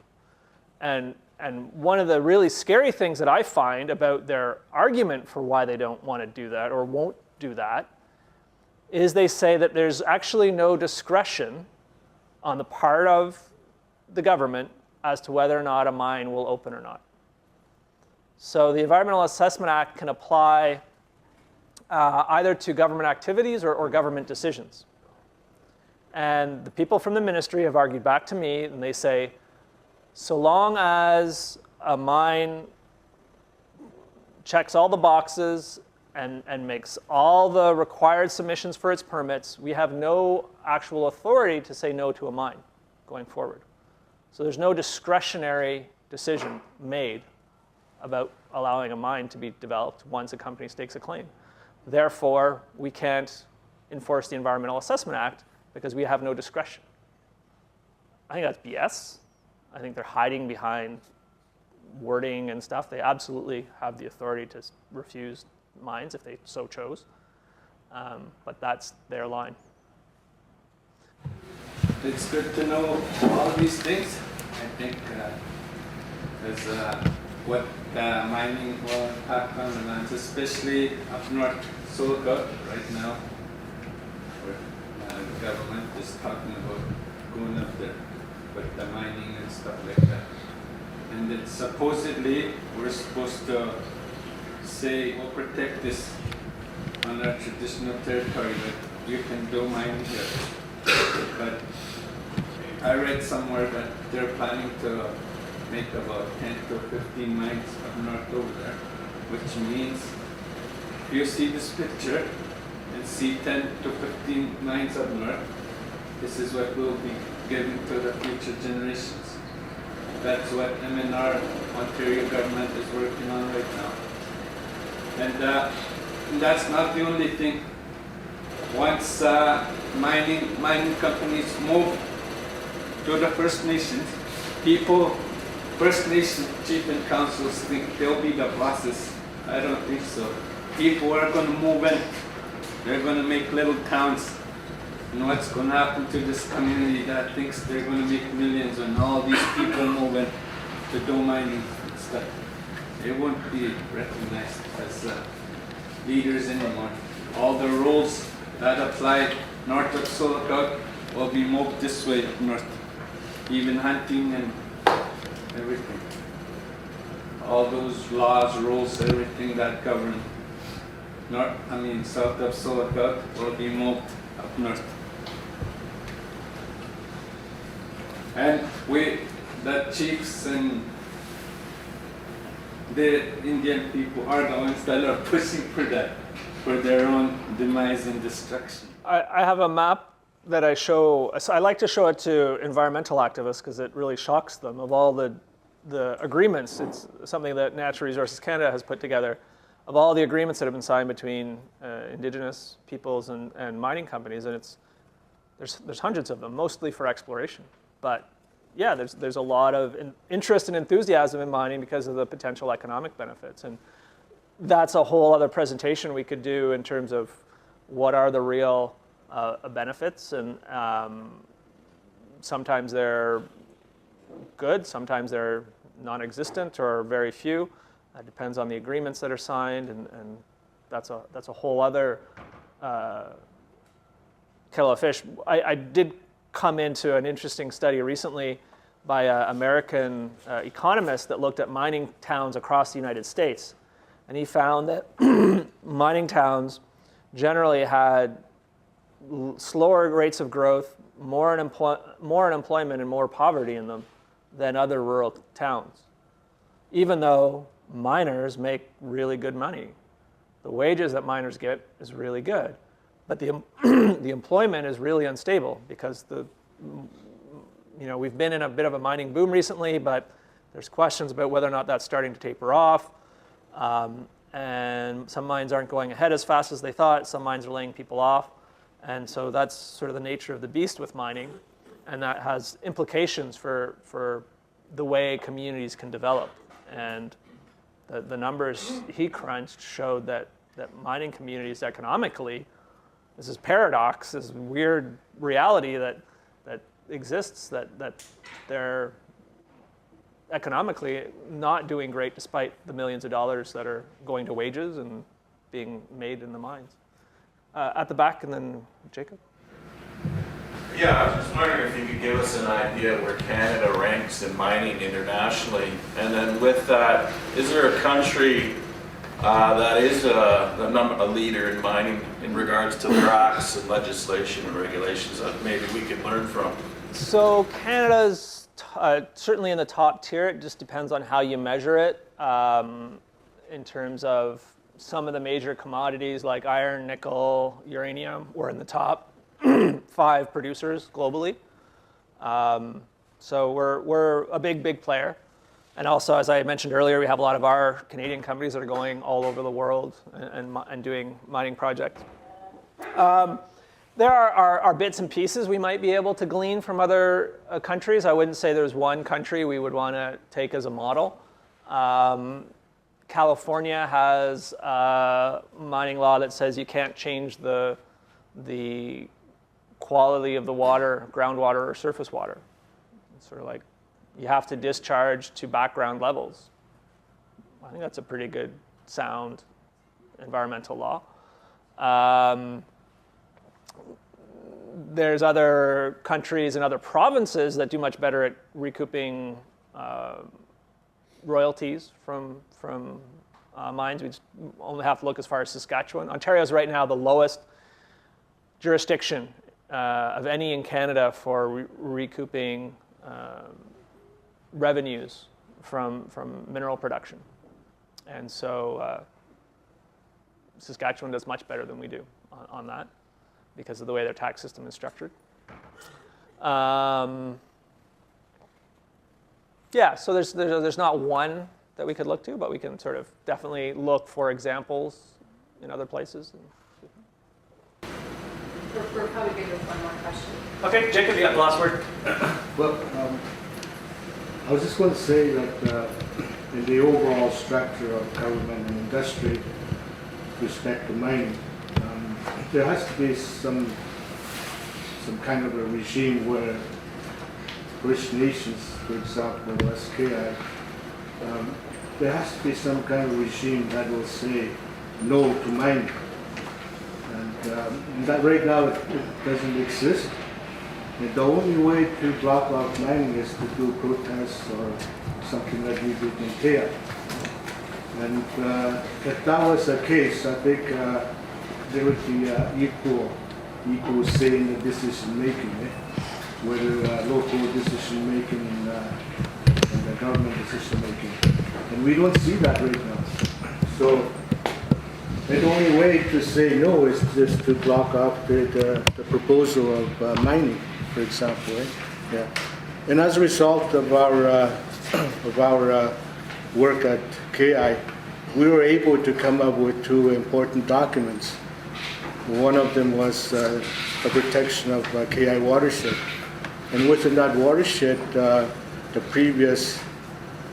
And one of the really scary things that I find about their argument for why they don't want to do that or won't do that is they say that there's actually no discretion on the part of the government as to whether or not a mine will open or not. So the Environmental Assessment Act can apply either to government activities or government decisions. And the people from the ministry have argued back to me, and they say, so long as a mine checks all the boxes and makes all the required submissions for its permits, we have no actual authority to say no to a mine going forward. So there's no discretionary decision made about allowing a mine to be developed once a company stakes a claim. Therefore, we can't enforce the Environmental Assessment Act because we have no discretion. I think that's BS. I think they're hiding behind wording and stuff. They absolutely have the authority to refuse mines if they so chose, but that's their line. It's good to know all these things. I think as what mining will impact on the lands, especially up north, Silicon right now, where the government is talking about going up there with the mining and stuff like that. And it's supposedly we're supposed to say we'll protect this on our traditional territory, that you can do mining here. But I read somewhere that they're planning to make about 10 to 15 mines up north over there, which means if you see this picture and see 10 to 15 mines up north, this is what we'll be giving to the future generations. That's what MNR Ontario government is working on right now. And that's not the only thing. Once mining companies move to the First Nations, people, First Nation chief and councils think they'll be the bosses. I don't think so. People are going to move in. They're going to make little towns. And what's going to happen to this community that thinks they're going to make millions when all these people move in to do mining and stuff? They won't be recognized as leaders anymore. All the rules that apply north of Silicon will be moved this way up north. Even hunting and everything. All those laws, rules, everything that govern south of Silicon will be moved up north. And the chiefs and the Indian people are the ones that are pushing for that, for their own demise and destruction. I have a map that I show. I like to show it to environmental activists because it really shocks them of all the agreements. It's something that Natural Resources Canada has put together of all the agreements that have been signed between Indigenous peoples and mining companies, and there's hundreds of them, mostly for exploration. But yeah, there's a lot of interest and enthusiasm in mining because of the potential economic benefits, and that's a whole other presentation we could do in terms of what are the real benefits, and sometimes they're good, sometimes they're non-existent or very few. It depends on the agreements that are signed, and that's a whole other kettle of fish. I did come into an interesting study recently by an American economist that looked at mining towns across the United States, and he found that mining towns generally had slower rates of growth, more unemployment, and more poverty in them than other rural towns, even though miners make really good money. The wages that miners get is really good, but the employment is really unstable because we've been in a bit of a mining boom recently, but there's questions about whether or not that's starting to taper off. And some mines aren't going ahead as fast as they thought. Some mines are laying people off. And so that's sort of the nature of the beast with mining. And that has implications for the way communities can develop. And the numbers he crunched showed that mining communities economically, this is paradox, this weird reality that exists, that they're economically not doing great despite the millions of dollars that are going to wages and being made in the mines. At the back, and then Jacob. Yeah, I was just wondering if you could give us an idea where Canada ranks in mining internationally. And then with that, is there a country that is a leader in mining in regards to their acts and legislation and regulations that maybe we could learn from? So Canada's certainly in the top tier. It just depends on how you measure it. In terms of some of the major commodities like iron, nickel, uranium, we're in the top 5 producers globally. So we're a big player. And also, as I mentioned earlier, we have a lot of our Canadian companies that are going all over the world and doing mining projects. There are bits and pieces we might be able to glean from other countries. I wouldn't say there's one country we would want to take as a model. California has a mining law that says you can't change the quality of the water, groundwater or surface water. It's sort of like you have to discharge to background levels. I think that's a pretty good, sound environmental law. There's other countries and other provinces that do much better at recouping royalties from mines. We just only have to look as far as Saskatchewan. Ontario is right now the lowest jurisdiction of any in Canada for recouping revenues from mineral production. And so Saskatchewan does much better than we do on that because of the way their tax system is structured. Yeah, so there's not one that we could look to, but we can sort of definitely look for examples in other places. We're probably good with one more question. Okay, Jacob, you got the last word. Well, I was just going to say that in the overall structure of government and industry with respect to mining, there has to be some kind of a regime where First Nations, for example, SKI, there has to be some kind of regime that will say no to mining. And that right now it doesn't exist. And the only way to block off mining is to do protests or something that we did in Kea. And if that was the case, I think there would be equal say in the decision making, whether local decision making and the government decision making. And we don't see that right now. So the only way to say no is just to block off the proposal of mining, for example. Yeah. And as a result of our work at KI, we were able to come up with 2 important documents. One of them was the protection of KI watershed. And within that watershed, the previous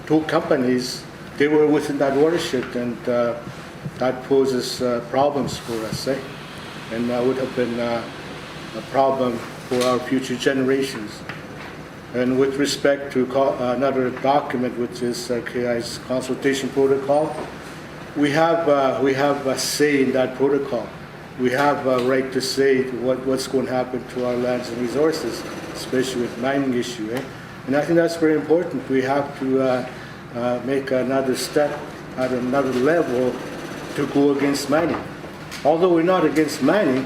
2 companies, they were within that watershed, and that poses problems for us, and that would have been a problem for our future generations. And with respect to another document, which is KI's consultation protocol, we have a say in that protocol. We have a right to say what's going to happen to our lands and resources, especially with mining issue. And I think that's very important. We have to make another step at another level to go against mining. Although we're not against mining,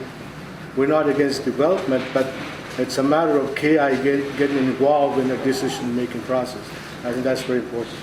we're not against development, but it's a matter of KI getting involved in the decision-making process. I think that's very important.